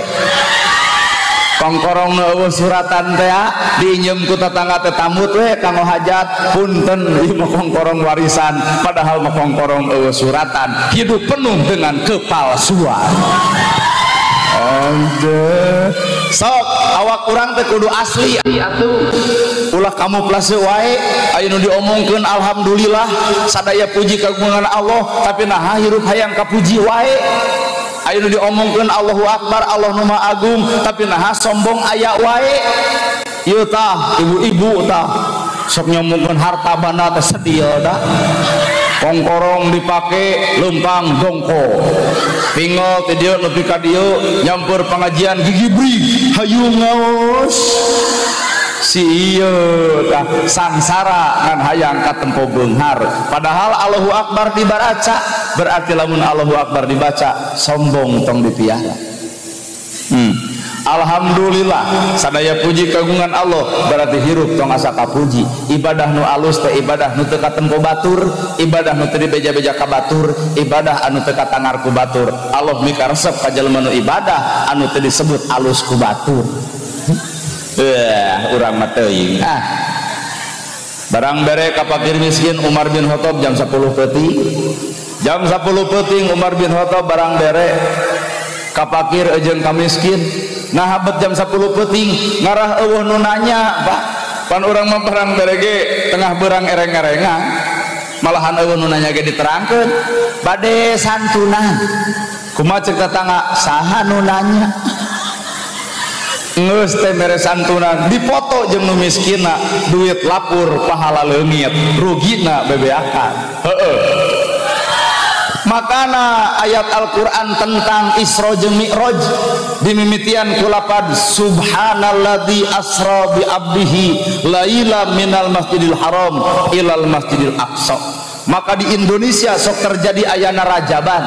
kongkorong nu eueuh suratan teh diinjem ku tetangga teh tamut we kanggo hajat punten ieu mah kongkorong warisan padahal mah kongkorong eueuh suratan hidup penuh dengan kepalsuan sok awak urang teh kudu asli atuh ulah kamu plase wae aya nu diomongkeun alhamdulillah sadaya puji kagungan Allah tapi nah hirup hayang kapuji wae aya nu diomongkeun Allahu Akbar Allah nu Maha Agung tapi nah sombong aya wae ieu tah ibu-ibu tah sok nyomongkeun harta banda teh sedia dah kongkorong dipake lempang dongko tinggal ti dieu nepi ka dieu nyampeur pengajian gigibri hayu ngaos si ieu tah sangsara ngan hayang katempo beunghar padahal Allahu Akbar dibaca berarti lamun Allahu Akbar dibaca sombong tong dipiara alhamdulillah sadaya puji kagungan Allah berarti hirup tong asa kapuji ibadah nu alus teh ibadah nu teu katempo batur ibadah nu teu dibeja-beja ka batur ibadah anu teu katangar ku batur Allah mikaresep ka jelema nu ibadah anu teu disebut alus ku batur urang mah teuing barang bere ka fakir miskin Umar bin Khattab jam 10 peuting Umar bin Khattab barang bere ka fakir jeung ka miskin nah habet jam 10 peuting ngarah eueuh nu nanya Pak pan urang mah barang bere ge tengah beurang ereng-erengan malahan eueuh nu nanya ge diterangkeun bade santunan kumaha ceuk tetangga saha nu nanya geus teh mere santunan dipoto jeung nu miskinna duit lapur pahala leungit rugina bebeakan makana ayat Al-Quran tentang Isra jeung Mi'raj dimimitian ku lapad subhanalladzi asra bi abdihi laila minal masjidil haram ilal masjidil aqsa maka di Indonesia sok terjadi ayana rajaban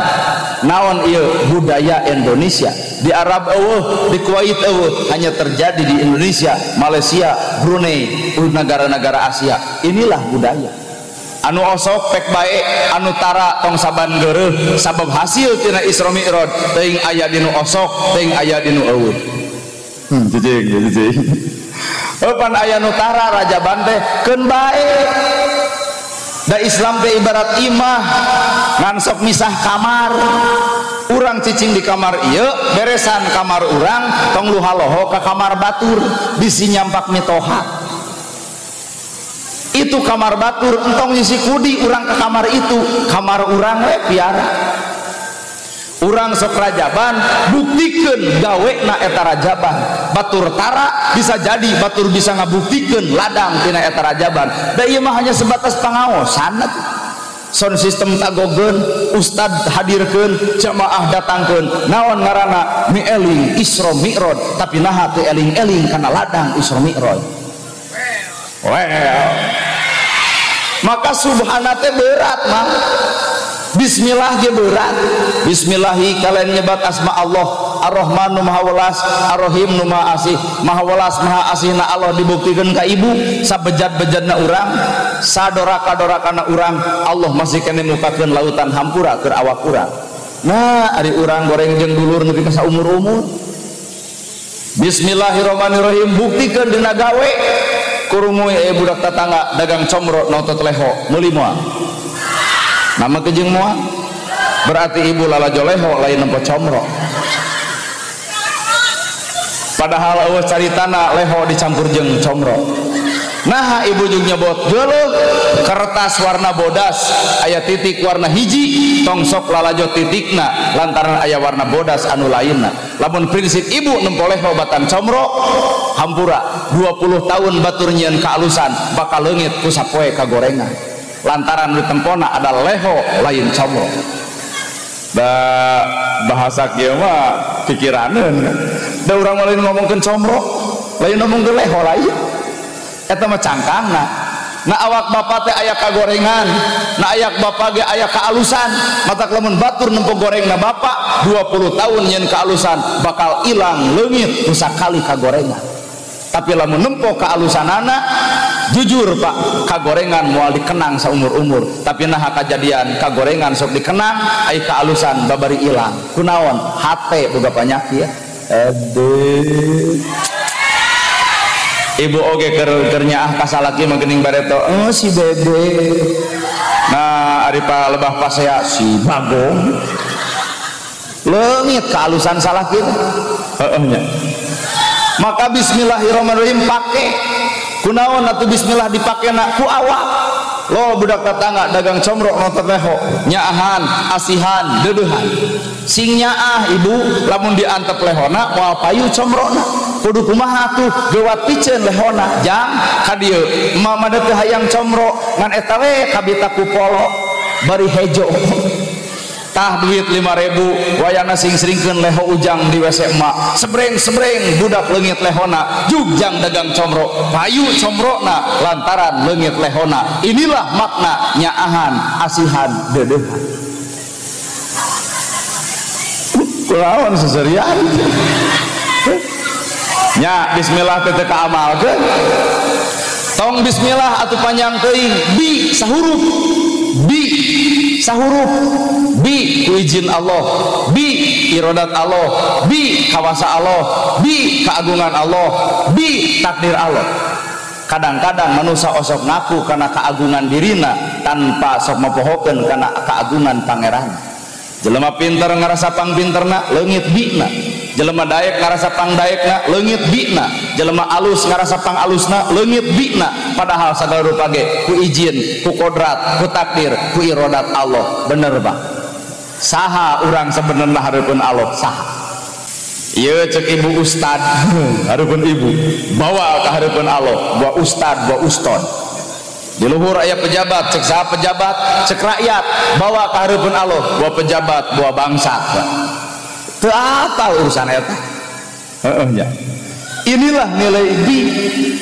naon ieu budaya Indonesia di Arab eueuh di Kuwait eueuh hanya terjadi di Indonesia Malaysia Brunei negara-negara Asia inilah budaya anu osok pek bae anu tara tong saban geureuh sabab hasil tina Isra Mi'raj teuing aya dinu osok teuing aya dinu eueuh pan aya nu tara rajaban teh keun bae da Islam teh ibarat imah ngan sok misah kamar, urang cicing di kamar ieu beresan kamar urang tong lu haloho ka kamar batur bisi nyampak mitoha. Itu kamar batur entong isi kudi urang ke kamar itu, kamar urang we piara. Urang sok rajaban buktikeun gawena eta rajaban. Batur tara bisa jadi batur bisa ngabuktikeun ladang tina eta rajaban. Da ieu mah hanya sebatas pangaosan. Sound system tagogeun, ustad hadirkeun, jamaah datangkeun. Naon ngaranna mieling Isra Mi'raj, tapi naha teu eling-eling kana ladang Isra Mi'raj. Maka subhana teh berat mah. Bismillah ge berat. Bismillahi kalian nyebat asma Allah Ar-Rahman nu maha welas, Ar-Rahim nu maha asih. Maha welas maha asihna Allah dibuktikeun ka ibu, sabejat-bejatna urang, sadoraka-dorakana urang, Allah masih kene mukakeun lautan hampura keur awak urang. Nah, ari urang goreng jeung dulur nepi ka saumur-umur. Bismillahirrahmanirrahim buktikeun dina gawe. Kurumuy budak tetangga dagang comro notot leho meuli moal. Nama kejeng moal berarti ibu lalajo leho lain nempo comro. Padahal eueuh caritana leho dicampur jeung comro. Nah ibu jeung nyebot geuleuh kertas warna bodas aya titik warna hiji tong sok lalajo titikna lantaran aya warna bodas anu lainna. Lamun prinsip ibu nempo leho batan comro hampura 20 tahun batur nyieun kaalusan bakal leungit ku sapoe kagorengan lantaran di tempona ada leho lain comro. Da bahasa kieu mah pikiraneun da urang lain ngomongkeun comro lain ngomongkeun leho lain eta mah cangkangna. Na awak bapa teh aya kagorengan, na ayak bapa ge aya kaalusan. Mata lamun batur nempo gorengna bapa 20 tahun nyeun kaalusan bakal ilang leungit ku sakali kagorengan. Tapi lamun nempo kaalusanana jujur Pak, kagorengan moal dikenang saumur-umur. Tapi nah kajadian kagorengan sok dikenang ai kaalusan babari ilang. Kunaon? Hate boga panyakit. Aduh. Ibu oge keur nyaah ka salaki mah geuning bareto. Oh si bebe. Nah ari pa lebah pasea si bagong. Leungit kaalusan salaki. Heeh nya. Maka bismillahirrahmanirrahim pake. Kunaon atuh bismillah dipakena ku awak. Lo budak tetangga dagang comro nonton leho nyaahan asihan dedeuhan. Sing nyaah ibu lamun diantep lehona moal payu comrona kudu kumaha tuh geuwat piceun lehona jang ka dieu mama teh hayang comro ngan eta we kabita ku polo bari hejo tah duit 5.000 wayana sing-sringkeun leho ujang di WC emak sebreng-sebreng budak leungit lehona jugjang dagang comro payu comrona lantaran leungit lehona. Inilah makna nyaahan asihan dedeuhan. Kulawan seserian nya bismillah teh ka amalkeun tong bismillah atuh panjang teuing bi sahuruf bi ku izin Allah, bi iradat Allah, bi kawasa Allah, bi keagungan Allah, bi takdir Allah. Kadang-kadang manusia osok ngaku karena keagungan dirina tanpa sok mapohokeun karena keagungan pangeran. Jelema pinter ngarasa pang pinterna leungit bina, jelema daek ngarasa pang daekna leungit bina, jelema alus ngarasa pang alusna leungit bina. Padahal sagala rupa ge ku izin, ku kodrat, ku takdir, ku iradat Allah. Bener Bang? Saha urang sebenarnya hareupeun Allah saha? Ieu cek ibu ustad hareupeun ibu bawa ka hareupeun Allah, bawa ustad, bawa uston. Di luhur aya pejabat, cek saha pejabat, cek rakyat, bawa ka hareupeun Allah, bawa pejabat, bawa bangsa. Teu apal urusan eta. Heeh nya. Inilah nilai bi.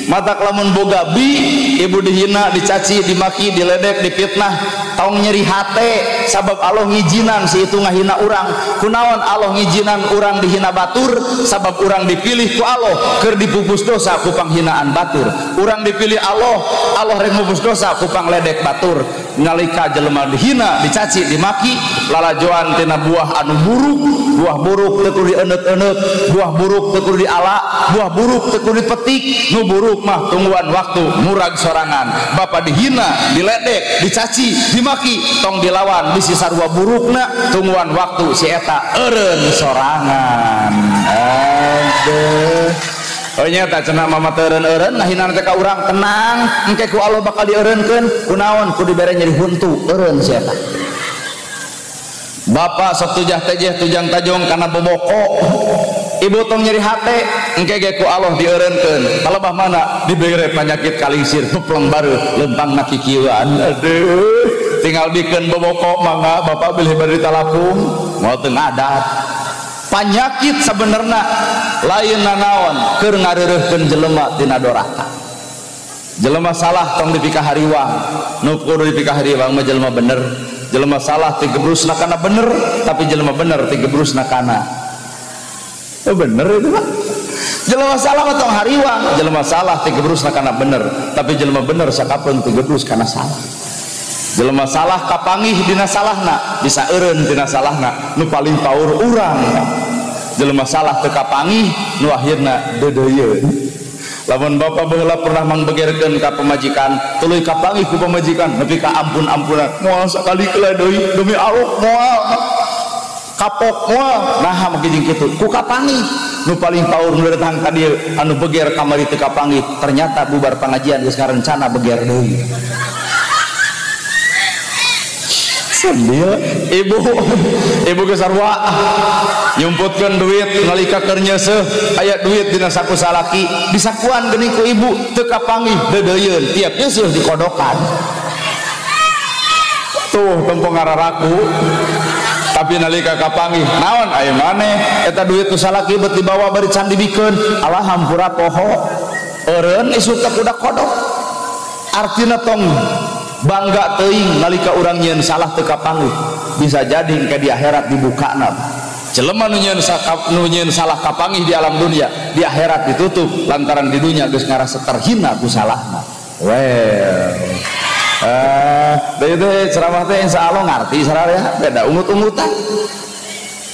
Mata lamun boga bi, ibu dihina, dicaci, dimaki, diledek, dipitnah, tong nyeri hate sabab Allah ngijinan si itu ngahina urang. Kunaon Allah ngijinan urang dihina batur sabab urang dipilih ku Allah keur dipupus dosa ku panghinaan batur. Urang dipilih Allah, Allah rek mupus dosa ku pangledek batur. Nalika jelema dihina, dicaci, dimaki, lalajoan tina buah anu buruk, buah buruk teu kudu dieneuk-eneuk, buah buruk teu kudu diala, buah mah buruk teu kudu dipetik, nu buruk mah tungguan waktu murag sorangan. Bapa dihina, diledek, dicaci, dimaki, tong dilawan bisi sarua burukna tungguan waktu si eta eureun sorangan. Aduh. Oh nyata cenah mama teureun-eureun nahinan teh ka urang tenang, engke ku Allah bakal dieureunkeun, kunaon ku dibere nyeri huntu eureun si eta. Bapak sok tujah tejeh tujang tajong kana boboko, ibu tong nyeri hate, engke ge ku Allah dieureunkeun. Kalebah mana dibere penyakit kalisir, pepleng bareu lempangna kikieuan. Aduh, tinggal bikeun boboko mangga bapak bilih bari talapung, moal teu ngadat. Penyakit sebenarnya lain nanaon keur ngareureuhkeun jelema tina doraka. Jelema salah tong dipikah hariwang, nu kudu dipikah hariwang mah jelema bener. Jelema salah tigebrusna kana bener, tapi jelema bener tigebrusna kana bener itu mah. Jelema salah mah tong hariwang, jelema salah tigebrusna kana bener, tapi jelema bener sakapeung tigebrus kana salah. Jelema salah kapangih dina salahna, bisa eureun dina salahna, nu paling paur urang. Jelema salah teu kapangih, nu akhirna deudeuyeun. Lamun bapak baheula pernah mangbegerkeun ka pemajikan, tuluy kapangih ku pemajikan, nepi ka ampun-ampunan. Moal sakali heula deui demi Allah moal. Kapok moal, naha mah geuning kitu, ku kapangih. Nu paling paur nu datang ka dieu anu beger kamari teu kapangih, ternyata bubar pengajian geus ngarencana beger deui. Sambil ibu ke sarwa nyumputkeun duit nalika keur nyeuseuh aya duit dina saku salaki disakuan geuning ku ibu teu kapangih deudeuyeun tiap nyeuseuh dikodokan tuh tempo ngararaku tapi nalika kapangih naon aya maneh eta duit nu salaki bet dibawa bari can dibikeun alah hampura poho eureun isuk teh budak kodok artina tong bangga teuing nalika urang nyieun salah teu kapangih bisa jadi engke di akhirat dibukana. Jelema nu nyieun salah kapangih di alam dunia di akhirat ditutup lantaran di dunia geus ngarasa terhina ku salahna. Deui ceramah teh insyaallah ngarti sararea beda umut-umutan.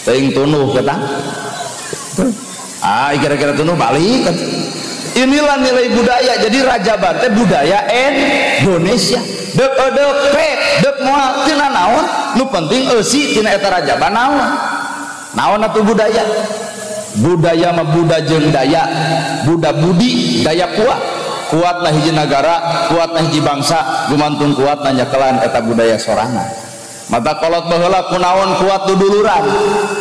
Teuing tunuh kita. Kira-kira tunuh balik. Inilah nilai budaya. Jadi Rajaban teh budaya Indonesia. Dek dek moal tina naon nu penting eusi tina eta Rajaban naon atuh budaya mah buda jeung daya buda budi daya kuatna hiji nagara kuatna hiji bangsa gumantung kuatna nyakelan eta budaya sorangan. Mata kolot baheula kunaon kuat duduluran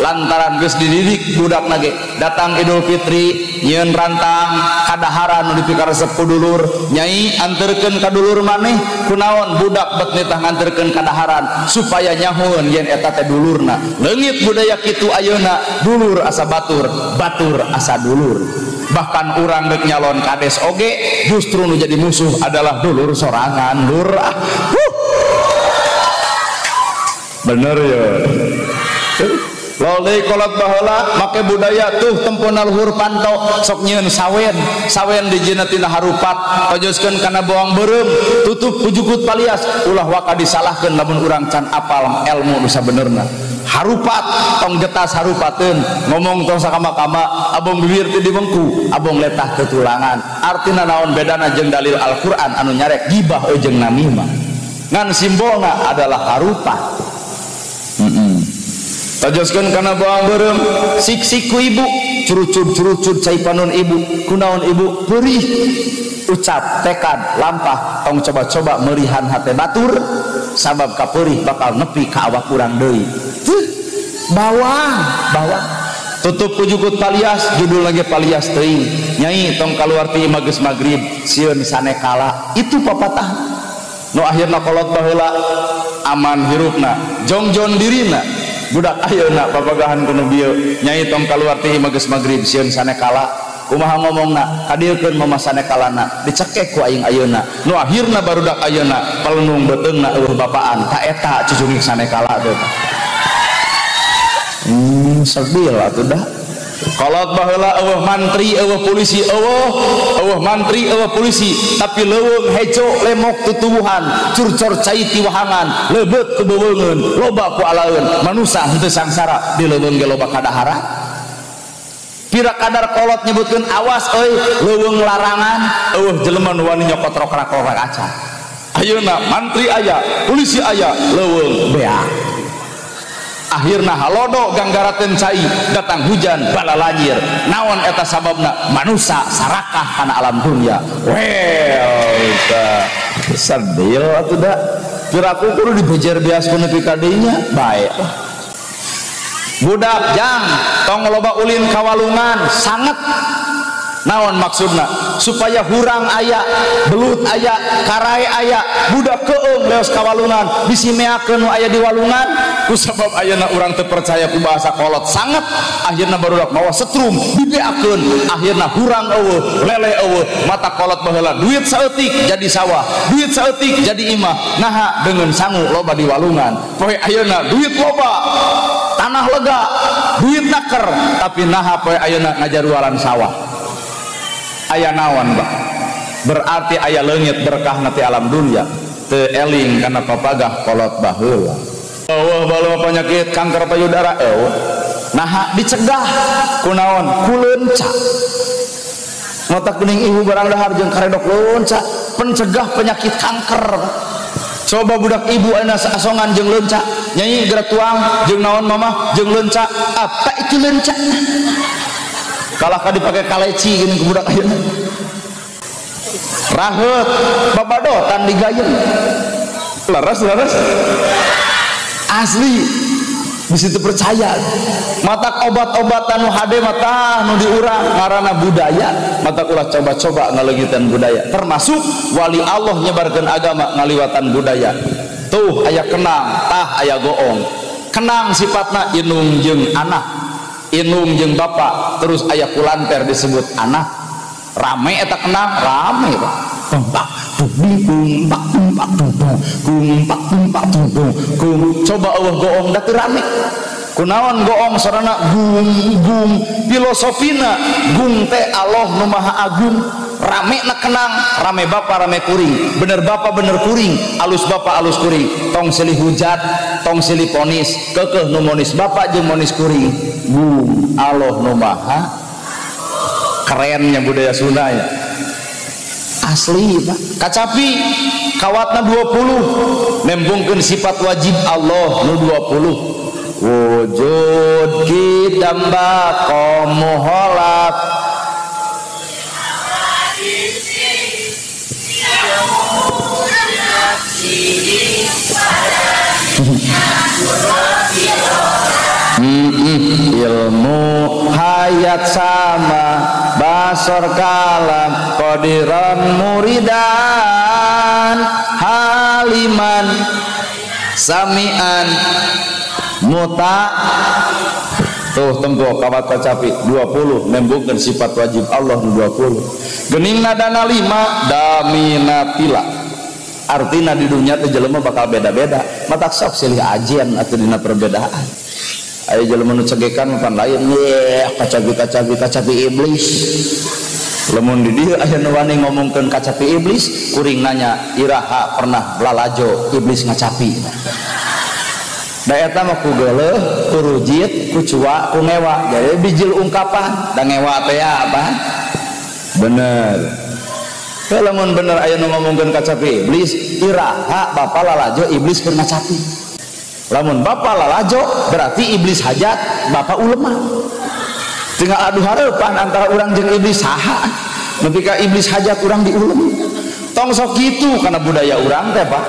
lantaran geus dididik budakna ge datang Idul Fitri nyieun rantang kadaharan nu dipikaresep ku dulur nyai anterkeun ka dulur maneh kunaon budak bet nitah nganterkeun kadaharan supaya nyahoeun yen eta teh dulurna. Leungit budaya kitu ayeuna dulur asa batur asa dulur. Bahkan urang deuk nyalon kades oge justru nu jadi musuh adalah dulur sorangan lurah. Bener ya lolei kolot baheula make budaya tuh tempona luhur panto sok nyieun sawen di jina tina harupat tojoskeun kana bawang beureum tutup ujukut palias ulah waka disalahkeun lamun urang can apal ilmu nu sabenerna. Harupat tong getas harupateun ngomong tong sakama-kama abong bibir teu dibengku abong letah ketulangan artina naon bedana jeung dalil Al-Qur'an anu nyarek gibah jeung namimah ngan simbolna adalah harupat. Tajoskeun kana bawang beureum sik-sik ku ibu curucud cai panon ibu kunaon ibu peurih ucap tekad lampah tong coba-coba meurihan hate batur sabab kapeurih bakal nepi ka awak urang deui. Bawang tutup ujukut palias judul lagi palias teuing nyai tong kaluar ti imah geus magrib sieun sanekala itu papatah nu akhirna kolot baheula aman hirupna jongjon dirina budak ayeuna papagahan kuno bieu nyai tong kaluar ti imah geus magrib sieun sanekala kumaha ngomongna kadiekeun mama sanekalana dicekek ku aing ayeuna nu akhirna barudak ayeuna palunung beteungna eueuh bapaan ta eta cucungik sanekala teh sedih atuh dah kolot baheula eueuh mantri eueuh polisi eueuh mantri eueuh polisi tapi leuweung hejo lemok tutuwuhan curcor cai ti wahangan lebeut ku beuweungeun loba ku alaeun manusa henteu sangsara di leuweung ge loba kadahara pira kadar kolot nyebutkeun awas euy leuweung larangan jelema nu wani nyokot rok kaca. Ayeuna mantri aya, polisi aya, leuweung beak. Akhirna halodo ganggarateun cai, datang hujan bala lanyir. Naon eta sababna? Manusia sarakah kana alam dunia. Sadil atuh da. Piraku kudu dibejer biaskeun nepi ka dinya bae. Budak jang tong loba ulin kawalungan sanget. Naon maksudna? Supaya hurang aya, belut aya, karai aya, budak keung leos kawalungan bisimeakeun nu aya di walungan. Kusabab ayeuna urang teu percaya ku bahasa kolot sanget, akhirna barudak mawa setrum dibeakeun, akhirna hurang eueuh, lele eueuh, mata kolot baheula duit saeutik jadi sawah, duit saeutik jadi imah. Naha dengan sangu loba di walungan. Poe ayeuna duit loba, tanah lega, duit naker, tapi naha poe ayeuna ngajarualan sawah. Aya naon bah? Berarti aya leungit berkah nanti alam dunia teu eling kana papagah kolot baheula. Eueuh bala penyakit kanker payudara eueuh. Nah dicegah ku naon? Ku leunca. Mata kuning ibu barang dahar jeung karedok leunca pencegah penyakit kanker. Coba budak ibu ayeuna asongan jeung leunca, nyanyi gerak tuang jeung naon mama jeung leunca. Apa itu leunca? Kalah ka dipake kaleci gini ke budak ayeuna. Raheut babadotan digayeng. Laras asli bisa percaya. Mata obat-obatan nu hade mata nu diurang ngaranna budaya. Mata ulah coba-coba ngaleungiteun budaya. Termasuk wali Allah nyebarkeun agama ngaliwatan budaya. Tuh aya kenang, tah aya goong. Kenang sifatna inung jeung anak, inung jeung bapak, terus aya kulanter disebut anak. Rame eta kenang, rame Pak. Kumpak kumpak kumpak kumpak kumpak kumpak. Coba eueuh goong da teu rame. Kunaon goong sarana gung filosofina gung teh Allah nu maha agung. Rame na kenang, rame bapa rame kuring, bener bapa bener kuring, alus bapa alus kuring, tong silih hujat, tong silih ponis, keukeuh nu monis bapa jeung monis kuring. Gung Allah nu maha kerennya budaya Sunda ya. Asli Pak. Kacapi kawatna 20 nembungkeun sifat wajib Allah nu 20. Wujud kidamba qamuholak ilmu hayat sama basor kalam qadiran muridan haliman samian muta. Tuh tempo kawat kacapi 20 nembungkeun sifat wajib Allah 20. Geningna dana 5 daminatila. Artina di dunia teh jelema bakal beda-beda. Matak sok silih ajen atuh dina perbedaan. Aya jelema nu cegekan pan lain kacapi iblis. Lamun di dieu aya nu wani ngomongkeun kacapi iblis, kuring nanya, "Iraha pernah lalajo iblis ngacapi?" Da eta mah ku geuleuh, ku rujit, ku cua, ku ngewa. Jadi bijil ungkapan, da ngewa teh apa? Bener. Teu lamun bener aya nu ngomongkeun kacapi iblis, iraha bapa lalajo iblis keur ngacapi. Lamun bapa lalajo berarti iblis hajat bapa ulema. Tinggal adu hareupan antara urang jeung iblis saha. Nepi ka iblis hajat urang diulem. Tong sok kitu kana budaya urang teh Pak.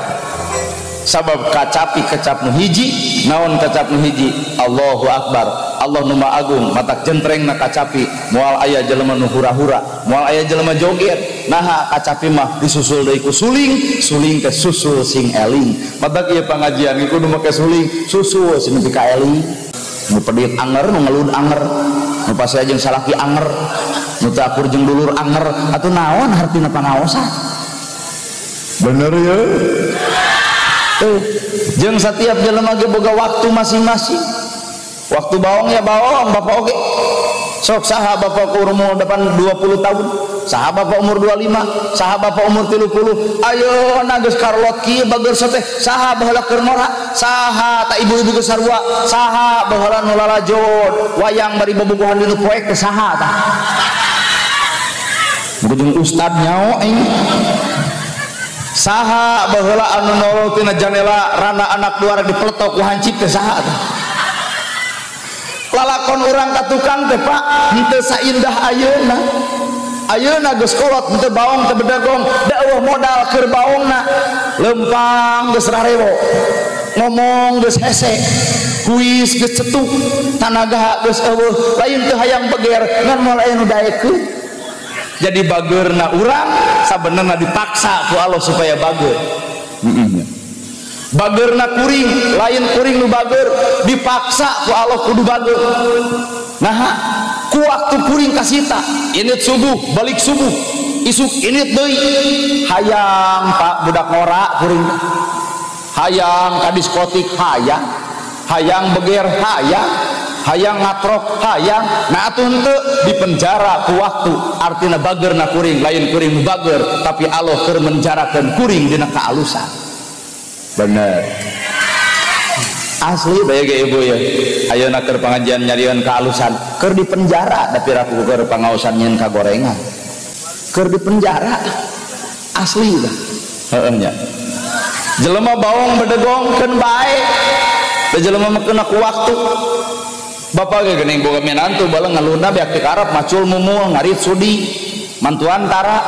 Sabab kacapi kecap nu hiji, naon kecap nu hiji? Allahu Akbar. Allah nu maha agung, matak jentreng na kacapi. Moal aya jelema nu hura-hura, moal aya jelema joget. Naha kacapi mah disusul deui ku suling, suling teh susul sing eling. Matak ieu pangajian ieu kudu make suling, susul sing nepi ka eling. Nu pedit anger, nu ngelud anger, nu pasea jeung salaki anger, nu teu akur jeung dulur anger, atuh naon hartina pangaosan? Bener ya? Jeung setiap jelema ge boga waktu masing-masing. Waktu baong ya baong, bapak oge. Sok saha bapak umur depan 20 tahun, saha bapak umur 25, saha bapak umur 30. Ayo geus karlot kieu bager teh saha baheula keur mora, saha ta ibu-ibu geus sarua, saha baheula nu lalajod wayang bari bobogohan dinu poek teh saha tah. Jeung ustad nyao saha baheula anu nolong tina janela rana anak duara dipeletok ku hancip teh saha tah. Lalakon urang ka tukang teh Pak henteu saindah ayeuna. Ayeuna geus kolot henteu baong teu bedagong, da eueuh modal keur baongna. Lempang geus rarewo, ngomong geus hese, kuis geus cetuk, tanaga geus eueuh, lain teu hayang beger ngan moal aya nu daekeun. Jadi bageurna urang sabenerna dipaksa ku Allah supaya bager. Bageurna kuring, lain kuring nu bager dipaksa ku Allah kudu bager. Nah, ku waktu kuring kasita, init subuh, balik subuh, isuk init deui. Hayang Pak budak ngora kuring. Hayang ka diskotik hayang. Hayang beger hayang. Hayang ngatrok hayang. Nah atuh henteu dipenjara ku waktu, artina bageurna kuring, lain kuring nu bager, tapi Allah keur menjarakeun kuring dina kaalusan. Bener asli bae ge ibu ya. Ayeuna keur pangajian nyarieun kaalusan keur dipenjara, tapi raku keur pangaosan nyeun kagorengan keur dipenjara asli dah. Heeh nya jelema baong bedegongkeun bae, da jelema mah kena ku waktu. Bapak ge geuning boga menantu bala ngaluna beak ti karep macul mumul ngarit sudi mantuan tara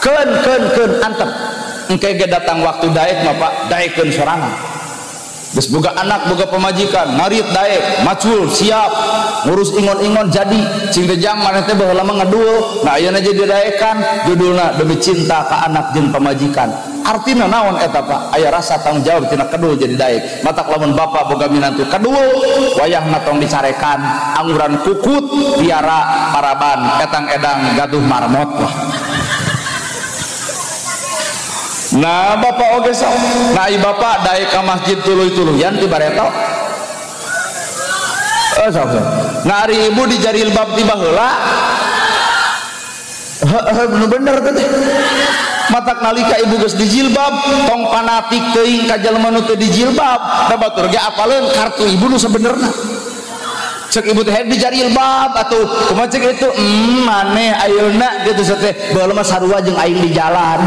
keun antep engke ge datang waktu daek mah Pak daekeun sorangan. Geus boga anak boga pamajikan ngarit daek macul siap ngurus ingon-ingon jadi cing rejang maneh teh baheula mah ngadueul. Nah ayeuna jadi daekan judulna demi cinta ka anak jeung pamajikan. Artina naon eta Pak? Aya rasa tanggung jawab tina kedul jadi daek. Matak lamun bapak boga minantu kedul wayahna tong dicarekan angguran kukut piara paraban etang edang gaduh marmot. Nah bapak oge sok nah i bapak daek ka masjid tuluy-tuluyan ti bareto. Sok. Nah ari ibu di jilbab ti baheula. Bener teh. Matak nalika ibu geus dijilbab tong fanatik teuing ka jalma nu teu dijilbab da batur ge apaleun kartu ibu nu sabenerna. Cek ibu teh di jilbab atuh kumaha cek itu maneh ayeuna kitu teh baheula mah sarua jeung aing di jalan.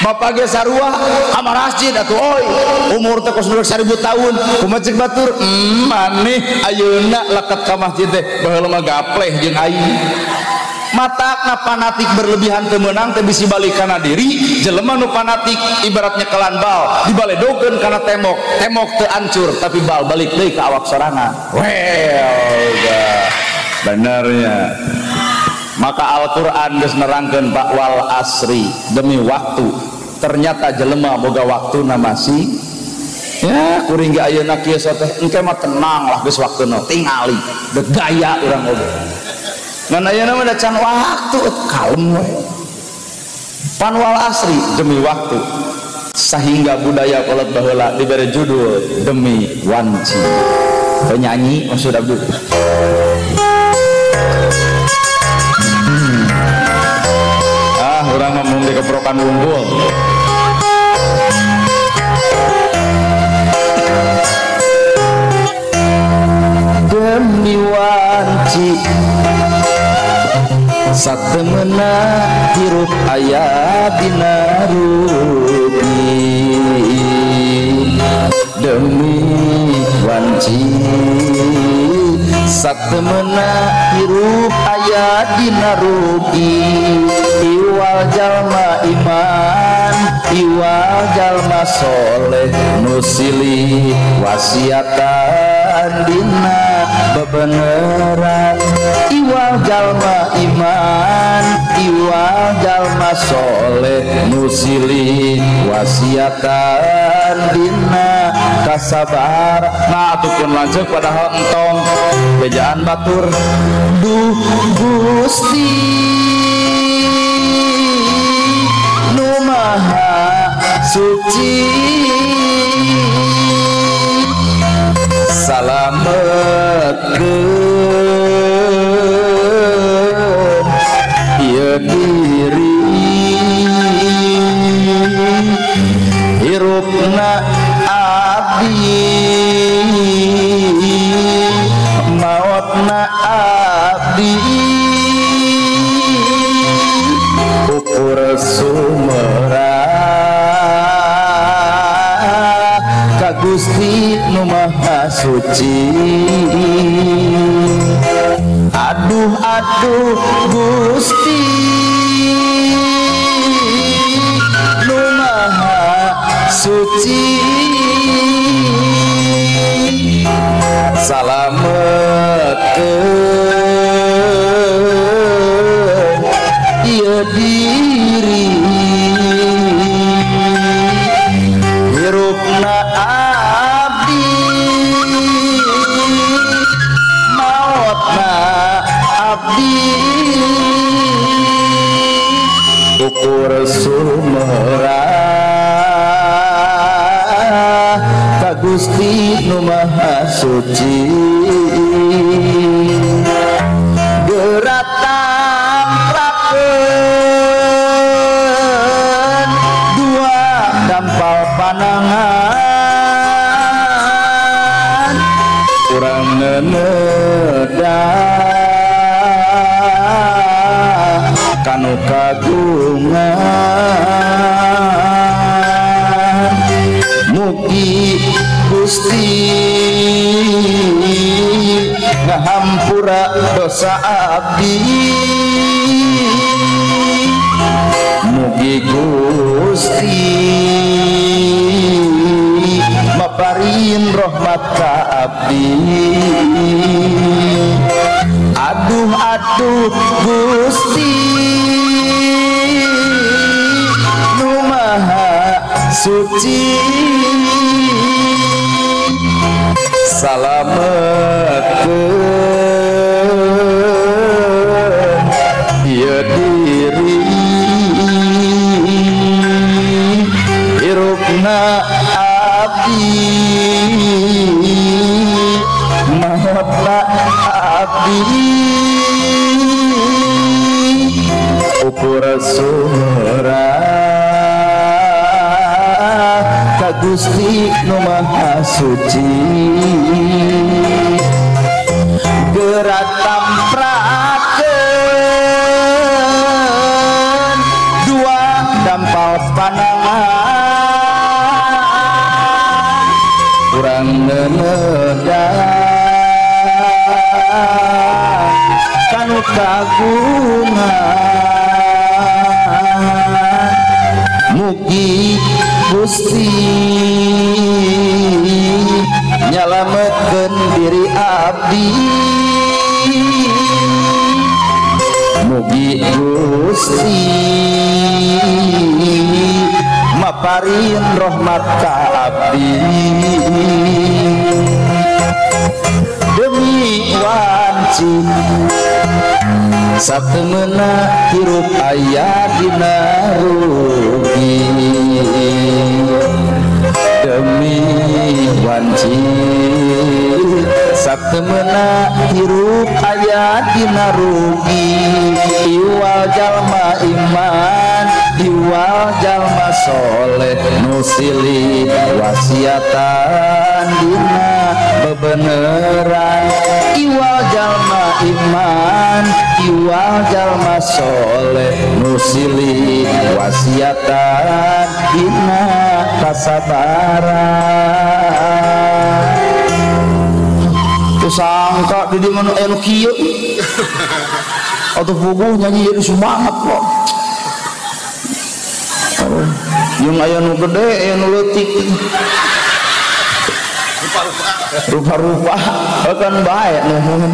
Bapak ge sarua ka masjid atuh oi umur teh kos 1000 tahun kumaha cek batur maneh ayeuna lakat ka masjid teh baheula mah gapleh jeung aing. Matakna fanatik berlebihan teu meunang teh bisi balik kana diri. Jelema nu fanatik ibaratnya kelan bal dibaledokeun kana temok teu ancur tapi bal balik deui ka awak sorangan. Benernya. Maka Al-Qur'an geus nerangkeun Pak wal asri demi waktu. Ternyata jelema boga waktuna masih ya kuring ge ayeuna kieu teh engke mah tenang lah geus waktuna tingali deuk gaya urang oge. Ngan ayeuna mah can waktu kalem we. Panwal asri demi waktu. Sehingga budaya kolot baheula diberi judul demi wanci. Penyanyi maksud Abdul. Urang mah mun dikeprokan unggul. Demi wanci satemena hirup aya dina rugi. Demi wanci satemena hirup aya dina rugi. Iwal jalma iman iwal jalma soleh nusili wasiatan dina bebeneran. Iwal jalma iman iwal jalma soleh nusili wasiatan dina kasabar. Nah tukun lanjut padahal entong bejaan batur duh Gusti nu maha suci salametkeun hirupna abdi mautna abdi ukur sumera ka Gusti Nu Maha Suci. Aduh aduh Gusti Nu Maha Suci, salametkeun ieu diri hirupna abdi mautna abdi ukur sumera ka Gusti Nu Maha Suci. Gerak tamprakeun dua dampal panangan urang ngenedah kanu kagungan mugi Gusti ngahampura dosa abdi mugi Gusti maparin rahmat ka abdi. Aduh aduh Gusti Nu Maha Suci, salametkeun ieu diri hirupna abdi mautna abdi ukur sumera ka Gusti Nu Maha Suci. Gerak tamprakeun dua dampal panangan urang ngenedah kanu kagungan mugi Gusti nyalametkeun diri abdi mugi Gusti maparin rahmat ka abdi. Demi wanci satemeuna hirup aya dina rugi, demi wanci satemeuna hirup aya dina rugi. Iwal jalma iman, iwal jalma soleh, nu silih wasiatan dina bebeneran. Iwal jalma iman, iwal jalma soleh, nu silih wasiatan dina kasabaran. Sangka di mana elu kieu atau puguh nyanyi jadi semangat kok. Yang aya nu gede aya nu leutik rupa-rupa akan baik nuhun.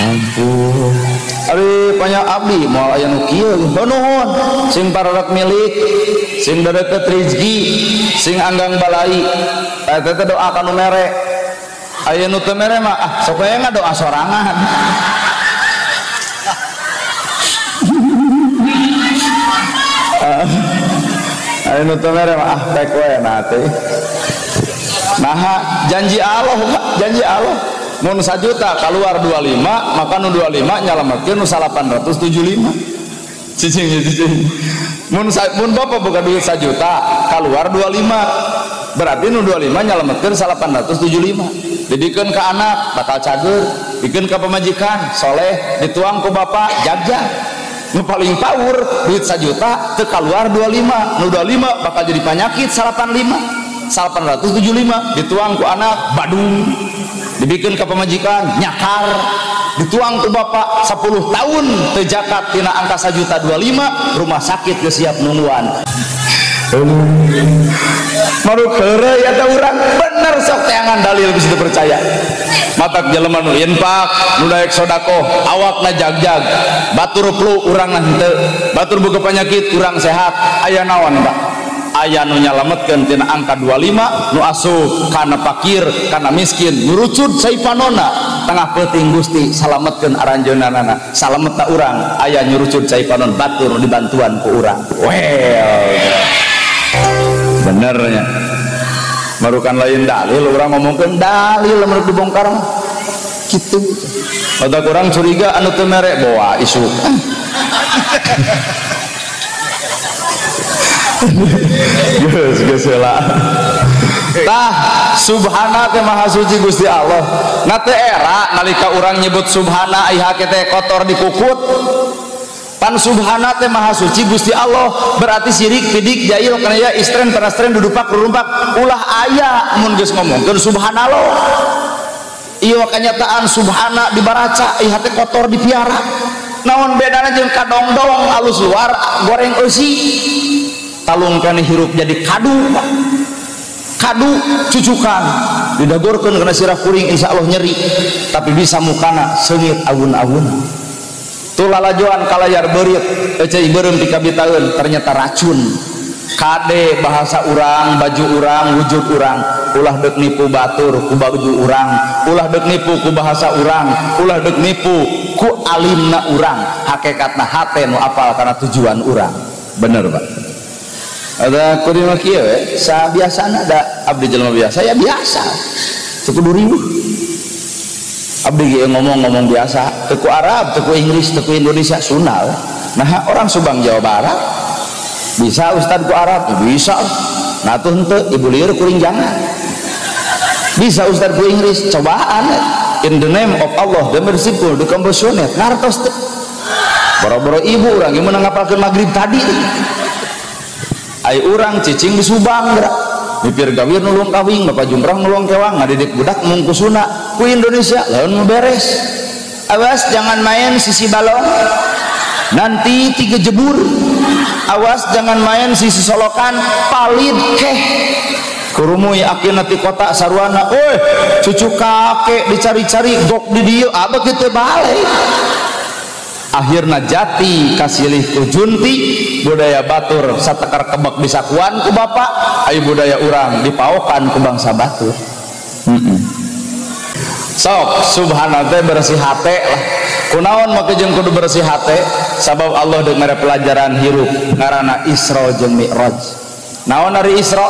Ampun ari banyak abdi moal aya nu kieu nuhun sing pararak milik sing dadeukeut rezeki sing anggang balai eta teh doa kanu mere. Aya nu teu mere mah sok aya ngadoa sorangan. Aya nu teu mere mah tek we na teh. Nah, janji Allah, janji Allah. Mun 1 juta keluar 25, maka nu 25 nyalametkeun nu 875. Cicing. mun bapak buka duit 1 juta keluar 25, berarti nu 25 nyalametkeun 875, didikeun ke anak bakal cager, dikeun ke pemajikan soleh, dituang ku bapak jagjag. Nu paling power duit 1 juta teu keluar 25, nu 25 bakal jadi penyakit 875 dituang ku anak badung, dibikin ke pemajikan nyakar, dituang ku bapak 10 tahun teu zakat tina angka 1.025.000, rumah sakit geus siap nungguan. Maru keureuy eta urang bener sok teangan dalil geus dipercaya. Matak jelema nu infak nu daek sedekah awakna jagjag, batur flu urang henteu, batur boga penyakit urang sehat. Aya naon Pak? Aya nu nyalametkeun tina angka 25 nu asuh kana fakir kana miskin nurucut saipanona tengah peuting Gusti salametkeun aranjeunana salametna urang aya nyurucut saipanon batur dibantuan ku urang. Well benernya marukan lain dalil urang ngomongkeun dalil menurut dibongkar kitu. Ada kurang curiga anu teu mere boa isu. Geus heula. Tah subhana teh maha suci Gusti Allah. Na teu era nalika urang nyebut subhana ai hake teh kotor dikukut. Pan subhana teh maha suci Gusti Allah berarti sirik pidik jail kana ya istren parastren dudupak rurumpak ulah aya mun geus ngomongkeun subhanallah. Ieu kanyataan subhana dibaraca ai hate kotor dipiara. Naon bedana jeung kadongdong alus luar goreng eusi. Talung kana hirup jadi kadu cucukan didagorkeun kana sirah kuring insyaallah nyeri tapi bisa mukana seungit awun-awun tu lalajoan kalayar beureut ecai beureum dikabitaeun ternyata racun kade bahasa urang baju urang wujud urang ulah deuk nipu batur ku baju urang ulah deuk nipu ku bahasa urang ulah deuk nipu ku alimna urang hakikatna hate nu apal kana tujuan urang. Bener Pak. Ada kudu kieu we sa biasana ada abdi jelema biasa ya biasa teu kudu riweuh abdi ge ngomong biasa teu ku Arab teu ku Inggris teu ku Indonesia sunal. Nah orang Subang Jawa Barat bisa ustad ku Arab bisa nah tuh henteu ibu lieur kuring jangan bisa ustad ku Inggris cobaan in the name of Allah the merciful the compassionate ngartos teh boro-boro ibu urang ieu meunang ngapalkeun magrib tadi ai urang cicing di Subang gerak mipir gawir nulung kawing bapak jumrah nulung kewang ngadidik budak mungkusuna ku Indonesia lawan beres. Awas jangan main sisi balong nanti 3 jebur. Awas jangan main sisi solokan palid keh kurumuy akhirna ti kota sarwana cucu kakek dicari-cari gok di dieu abah kitu balik. Akhirna jati kasilih ku junti budaya batur satekar kebak disakuan ku bapak ayo budaya urang dipaokan ku bangsa batur. Sok subhanallah bersih hate lah kunaon make jeung kudu bersih hate sabab Allah deuk mere pelajaran hirup ngaranna Isra jeung Mi'raj. Naon ari Isra?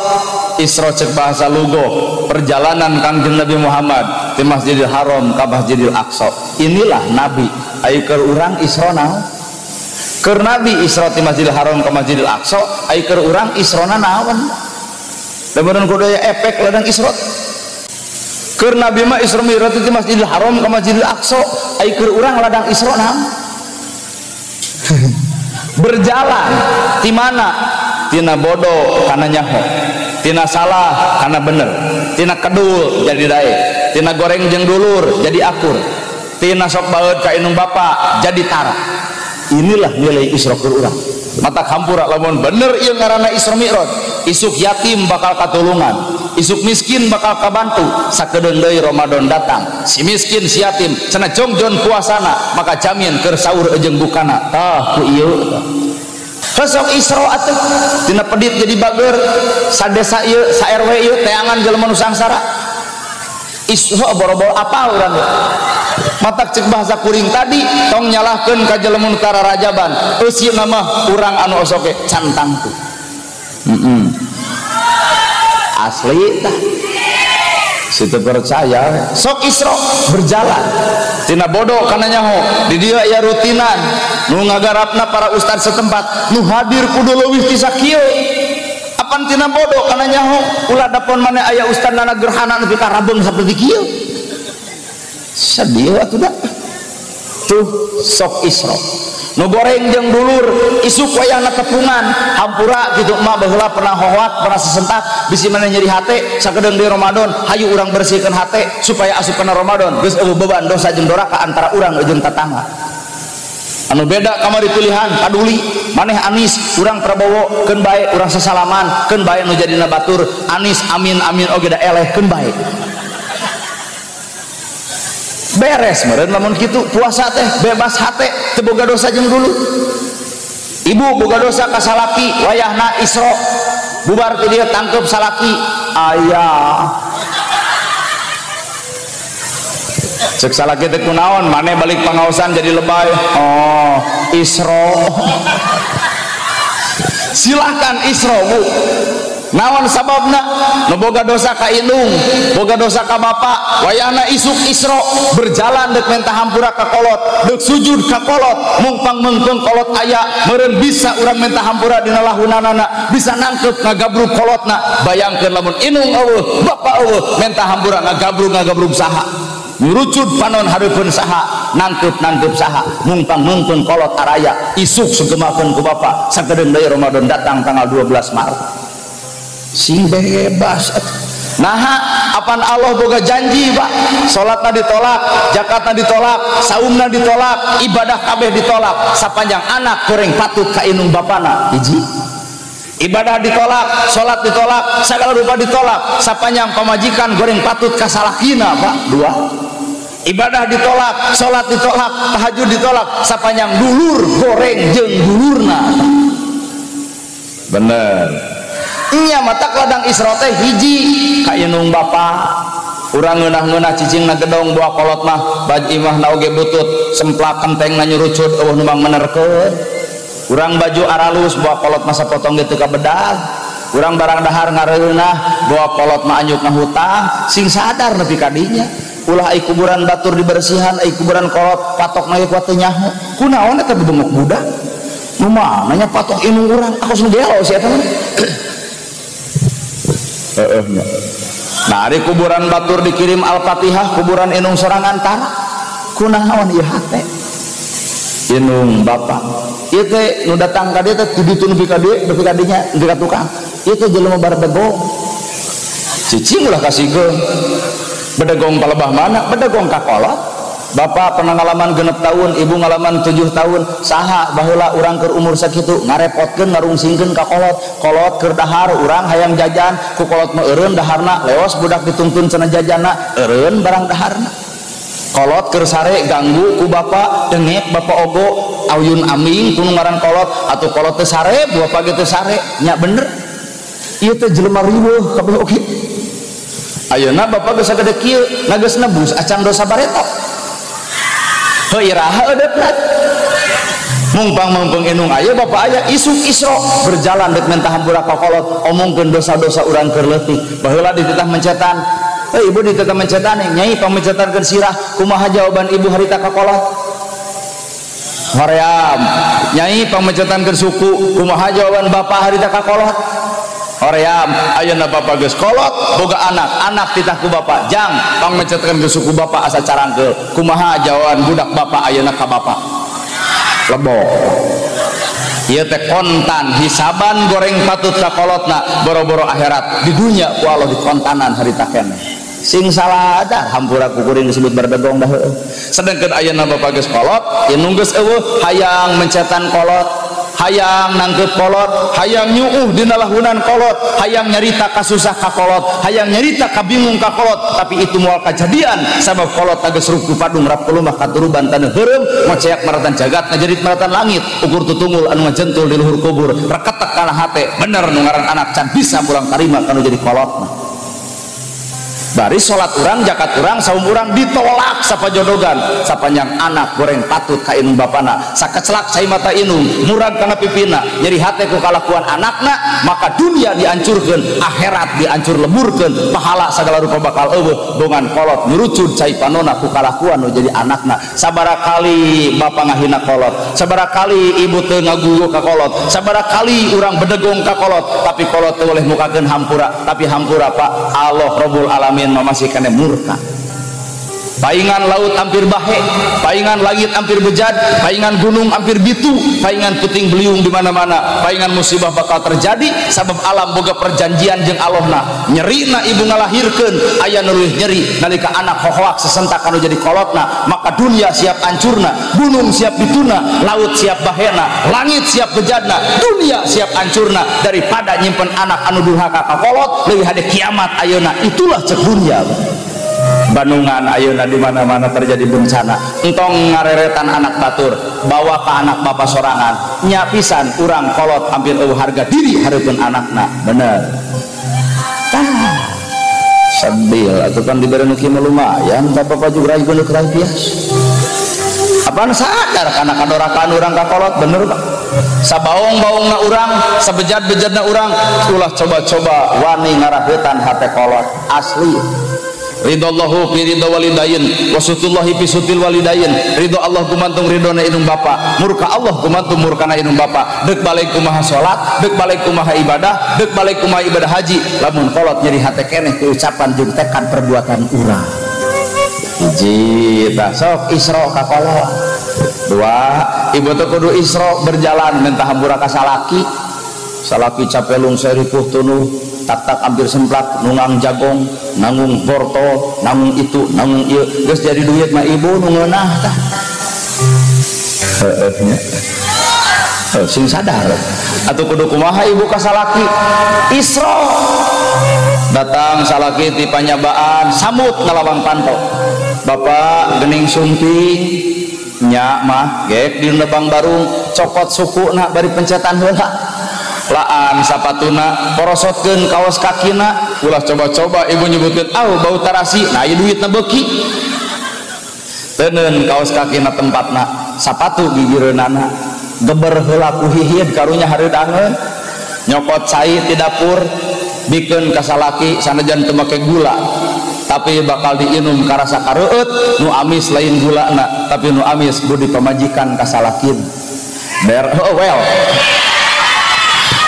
Isra cek bahasa lugo perjalanan Kangjeng Nabi Muhammad di Masjidil Haram ka Masjidil Aqsa. Inilah Nabi ayo keur urang Isra naon? Keur Nabi Isra ti Masjidil Haram ka Masjidil Aqsa ayo keur urang Israna naon? Lamun kudu aya efek ladang Isra. Keur Nabi mah Isra Mi'raj ti Masjidil Haram ka Masjidil Aqsa ayo keur urang ladang Isra naon? Berjalan di mana? Tina bodoh kana nyaho, tina salah kana bener, tina kedul jadi daek, tina goreng jeung dulur jadi akur, tina sok baeud ka indung bapa jadi tara. Inilah nilai Isra keur urang. Mata hampura lamun bener ieu ngaranna Isra Mi'raj, isuk yatim bakal katulungan, isuk miskin bakal kabantu. Sakedeung deui Ramadan datang, si miskin si yatim cenah jongjon puasana maka jamin keur saur jeung bukana. Tah ku ieu Sosok Isra atuh dina pedit jadi bager sadesa ieu sa RW ieu teangan jelema nu sangsara. Isra boro-boro apal urang matak cek bahasa kuring tadi tong nyalahkeun ka jelema nu kararajaban eusi nama urang anu osoke cantangku. Asli tah situ percaya sok Isra berjalan tina bodoh kana nyaho di dieu aya rutinan nu ngagarapna para ustad setempat nu hadir kudu leuwih ti sakieu apan tina bodoh kana nyaho ulah dapon mana aya ustad nana gerhana nepi ka rabeung saperti kieu sedih atuh da tuh sok Isra nu goreng jeung dulur isuk wayahna tepungan hampura kitu mah baheula pernah hoak pernah sesentak bisi mana nyeri hate sakedeung di Ramadan hayu urang bersihkeun hate supaya asup kana Ramadan geus eueuh beban dosa jeung doraka antara urang jeung tetangga anu beda kamari pilihan kaduli maneh Anis urang prabowo keun bae urang sasalaman keun bae nu jadina batur Anis amin amin oge da eleh keun bae beres meureun lamun kitu puasa teh bebas hate teu boga dosa jeung dulu ibu boga dosa ka salaki wayahna Isra bubar ti dieu tangkep salaki aya cek salaki teh kunaon maneh balik pangaosan jadi lebay oh Isra silahkan Isra Bu naon sababna nu boga dosa ka indung boga dosa ka bapa wayahna isuk Isra berjalan deuk mentah hampura ka kolot deuk sujud ka kolot mungpang mengkeung kolot aya meureun bisa urang mentah hampura dina lahunanana bisa nangkep ngagabrug kolotna bayangkeun lamun indung eueuh bapa eueuh mentah hampura ngagabrug saha nyurucud panon hareupeun saha nangkep saha mungpang mengkeung kolot araya isuk sugemakeun ku bapa sakedeung deui Ramadan datang tanggal 12 Maret sing bebas nah apan Allah boga janji Pak salatna ditolak zakatna ditolak saumna ditolak ibadah kabeh ditolak sapanjang anak goreng patut ka indung bapana hiji ibadah ditolak salat ditolak segala rupa ditolak sapanjang pamajikan goreng patut ka salakina Pak dua ibadah ditolak salat ditolak tahajud ditolak sapanjang dulur goreng jeung dulurna bener nya mata ladang Isra teh hiji ka indung bapa urang ngeunah-ngeunah cicingna gedong buah kolot mah baju imahna oge butut semplak kentengna nyurucut eueuh nu mang menerkeun urang baju aralus buah kolot mah sapotong ge teu ka bedag urang barang dahar ngareunah buah kolot mah anyukna hutang sing sadar nepi ka dinya ulah ai kuburan batur dibersihan ai kuburan kolot patok na kuat teu nyaho kunaon eta bebengok budak nu mana nya patok indung urang aku sing gelo sia eta nah di kuburan batur dikirim Al-Fatihah kuburan indung sorangan tara kunaon ieu hate indung bapa ieu teh nu datang ka dieu teh tuduh nepi ka dieu nepi ka dinya nepi ka tukang ieu teh jelema barbegong cicing ulah kasihkeun bedegong palebah mana bedegong ka kolot bapak pernah ngalaman 6 tahun ibu ngalaman 7 tahun saha baheula urang keur umur sakitu ngarepotkeun ngarungsingkeun ka kolot keur dahar urang hayang jajan ku kolot mah eureun daharna leos budak dituntun cenah jajanna eureun barang daharna kolot keur sare ganggu ku bapa dengek bapa ogo ayun aming kudu ngaran kolot atuh kolot teu sare bapa ge teu sare nya bener ieu teh jelema riweuh kabeh oge ayeuna bapa geus sagede kieu nageus nebus acan dosa baretok iraha eudepna mungpang indung aya bapa aya isuk Isra berjalan deuk mentah hampura ka kolot omongkeun dosa-dosa urang keur leutik baheula dititah mencetan ibu dititah mencetan nyai pamencetankeun sirah kumaha jawaban ibu harita ka kolot hoream nyai pamencetankeun suku kumaha jawaban bapa harita ka kolot hoream ayeuna bapa geus kolot boga anak titah ku bapa jang pamencetankeun ke suku bapa asa carangkeul kumaha jawaban budak bapa ayeuna ka bapa lebok ieu teh kontan hisaban goreng patut ka kolotna boro-boro akhirat di dunya ku Allah dikontanan harita keneh sing salada hampura ku kuring disebut barbegong dah sedengkeun ayeuna bapa geus kolot indung geus eueuh hayang mencetan kolot hayang nangkep kolot hayang nyuuh dina lahunan kolot hayang nyarita kasusah ka kolot hayang nyarita kabingung ka kolot tapi itu moal kajadian sabab kolot geus ruku padung rap kulumah katuruban taneuh heureum ngoceak maratan jagat ngajerit maratan langit ukur tutunggul anu ngajentul di luhur kubur reketek kana hate bener nu ngaran anak can bisa pulang tarima kanu jadi kolotna bari salat urang zakat urang saum urang ditolak sapajodogan sapanjang anak goreng patut ka inung bapana sakeclak cai mata inung murag kana pipina nyeri hate ku kalakuan anakna maka dunia dihancurkeun akhirat dihancur leburkeun pahala sagala rupa bakal eueuh dongan kolot nyurucud cai panona ku kalakuan nu jadi anakna sabaraha kali bapa ngahina kolot sabaraha kali ibu teu ngagugu ka kolot sabaraha kali urang bedegong ka kolot tapi kolot teu boleh mukakeun hampura tapi hampura Pak Allah Rabbul Alamin masih kena murka. Paingan laut hampir bahe, paingan langit hampir bejat, paingan gunung hampir bitu, paingan puting beliung di mana-mana, paingan musibah bakal terjadi sabab alam boga perjanjian jeung Allahna. Nyerina ibu ngalahirkeun aya nuluih nyeri nalika anak hohoak sesentak anu jadi kolotna, maka dunia siap hancurna, gunung siap bituna, laut siap bahena, langit siap bejadna, dunia siap hancurna daripada nyimpen anak anu durhaka ka kolot leuwih hade kiamat ayeuna. Itulah cek dunia. Bandungan ayeuna di mana-mana terjadi bencana entong ngareretan anak batur bawa ke anak bapak sorangan nya pisan urang kolot hampir eueuh harga diri hareupeun anakna bener sambil atuh kan dibere nu kieu lumayan bapak juga rayu nu kerai bias apaan sadar kana kadorakaan urang ka kolot bener Pak sabaong-baongna urang sabejat-bejatna urang ulah coba-coba wani ngaraheutan hate kolot asli ridallahu fi ridha walidain wasutullahi fi sutil walidain ridho Allah gumantung ridhona inung bapa murka Allah gumantung murkana inung bapa deuk balik kumaha salat deuk balik kumaha ibadah deuk balik kumaha ibadah haji lamun kolot nyeri hate keneh ku ucapan jeung tekan perbuatan urang hiji tah sok isra ka kolot dua ibu teh kudu isra berjalan mentah hampura ka salaki capelung seripuh tunuh tak hampir semplak nungang jagong nanggung borto nanggung itu nanggung ieu geus jadi duit mah ibu nu ngeunah tah sing sadar atuh kudu kumaha ibu ka salaki isra datang salaki ti panyabaan samut ngalawang panto bapak geuning sumping nya mah geek di nebang barung copot sukuna bari pencetan heula laan sapatuna porosotkeun kaos kakina ulah coba-coba ibu nyebutkeun bau tarasi nah ieu duitna beuki teuneun kaos kakina tempatna sapatu gigireunana geber heula ku hihid karunya hareudangeun nyokot cai ti dapur bikeun ka salaki sanajan teu make gula tapi bakal diinum karasa kareueut nu amis lain gulana tapi nu amis budi pamajikan ka salakin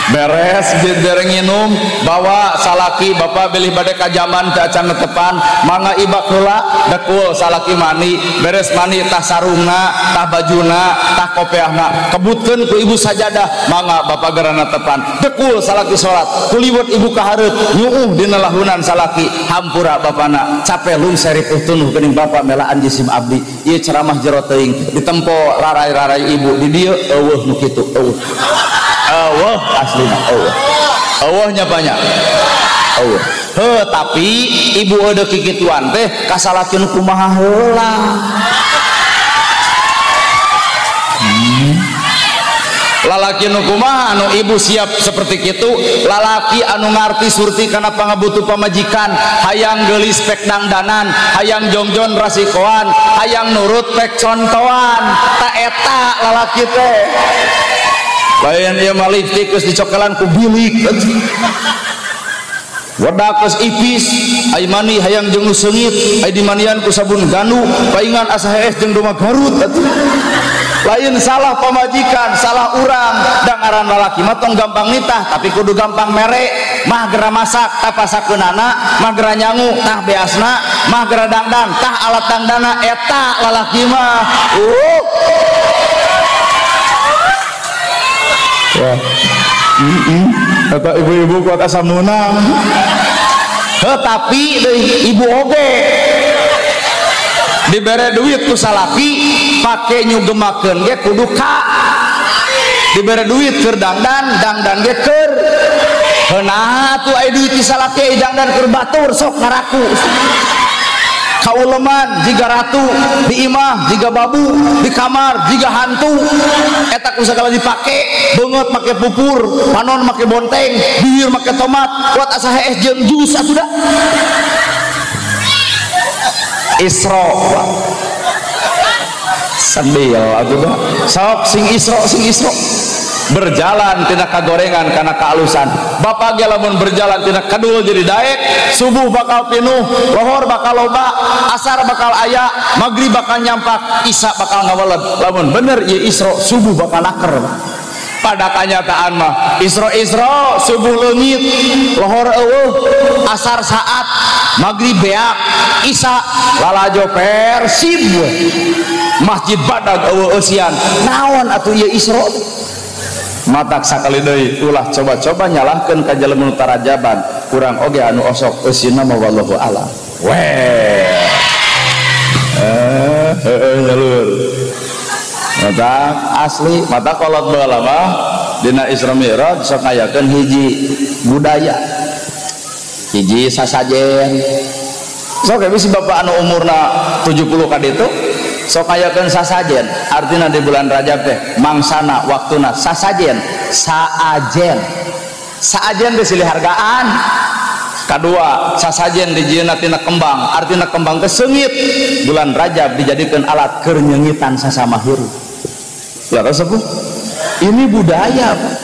beres dereng nginum bawa salaki bapak beli bade ka jaman teh acan netepan mangga ibak heula dekul salaki mani beres mani tah sarungna tah bajuna tah kopiahna kebutkeun ku ibu sajadah mangga bapak gerana tepan dekul salaki salat kuliwet ibu ka hareup nyuuh dina lahunan salaki hampura bapana capelung seripuh tunuh geuning bapak melaan jisim abdi ieu ceramah jero teuing ditempo rarai-rarai ibu di dieu eueuh nu kitu eueuh Allah aslina Allah nyapanya Allah tapi ibu ada kikituan teh kasalakeun kumaha heula lalaki nu kumaha anu ibu siap seperti kitu lalaki anu ngarti surti kana pangabutuh pamajikan hayang geulis pek dangdanan hayang jongjon rasikoan hayang nurut pek contoan ta eta lalaki teh lain ieu mah lipstik geus dicokelan ku bilik wadah geus ipis ai mani hayang jeung nu seungit ai dimanian ku sabun ganu paingan asa hees jeung doma Garut lain salah pamajikan salah urang dangaran lalaki mah tong gampang nitah tapi kudu gampang mere mah gera masak tah pasakeunana mah gera nyangu tah beasna mah gera dangdang tah alat dangdana eta lalaki mah kata ibu-ibu kuat asam nunang tapi ibu oge dibere duit ku salaki pake nyugemakeun ge kudu ka dibere duit keur dangdan ge keur heunah atuh aya duit di salaki dangdan keur batur sok ngaraku kauleman jiga ratu di imah jiga babu di kamar jiga hantu eta ku sagala dipake beungeut make pupur panon make bonteng bibir make tomat kuat asa hees jeung jus atuh da Isra sambil atuh sok sing Isra berjalan tina kagorengan karena kealusan bapak ge lamun berjalan tina kadul jadi daek subuh bakal pinuh lohor bakal loba asar bakal aya maghrib bakal nyampak isya bakal ngawaled lamun bener ieu Isra subuh bakal naker pada kenyataan mah Isra subuh leungit lohor eueuh asar saat maghrib beak isya lalajo persib masjid badag eueuh eusian naon atuh ieu Isra matak sakali deui ulah coba-coba nyalahkeun ka jelema nu tarajaban kurang oge anu osok eusina mah wallahu a'lam weh ngalur matak asli matak kolot baheula mah dina Isra Mi'raj sok ngayakeun hiji budaya hiji sasajen sok bisi bapak anu umurna 70 ka ditu sok ayakeun sasajen artina di bulan Rajab teh mangsana waktuna sasajen saajen teh silih hargaan kadua sasajen dijieunna tina kembang artina kembang teh seungit bulan Rajab dijadikeun alat keur nyeungitan sasama hirup ya sepuh ini budaya Pak.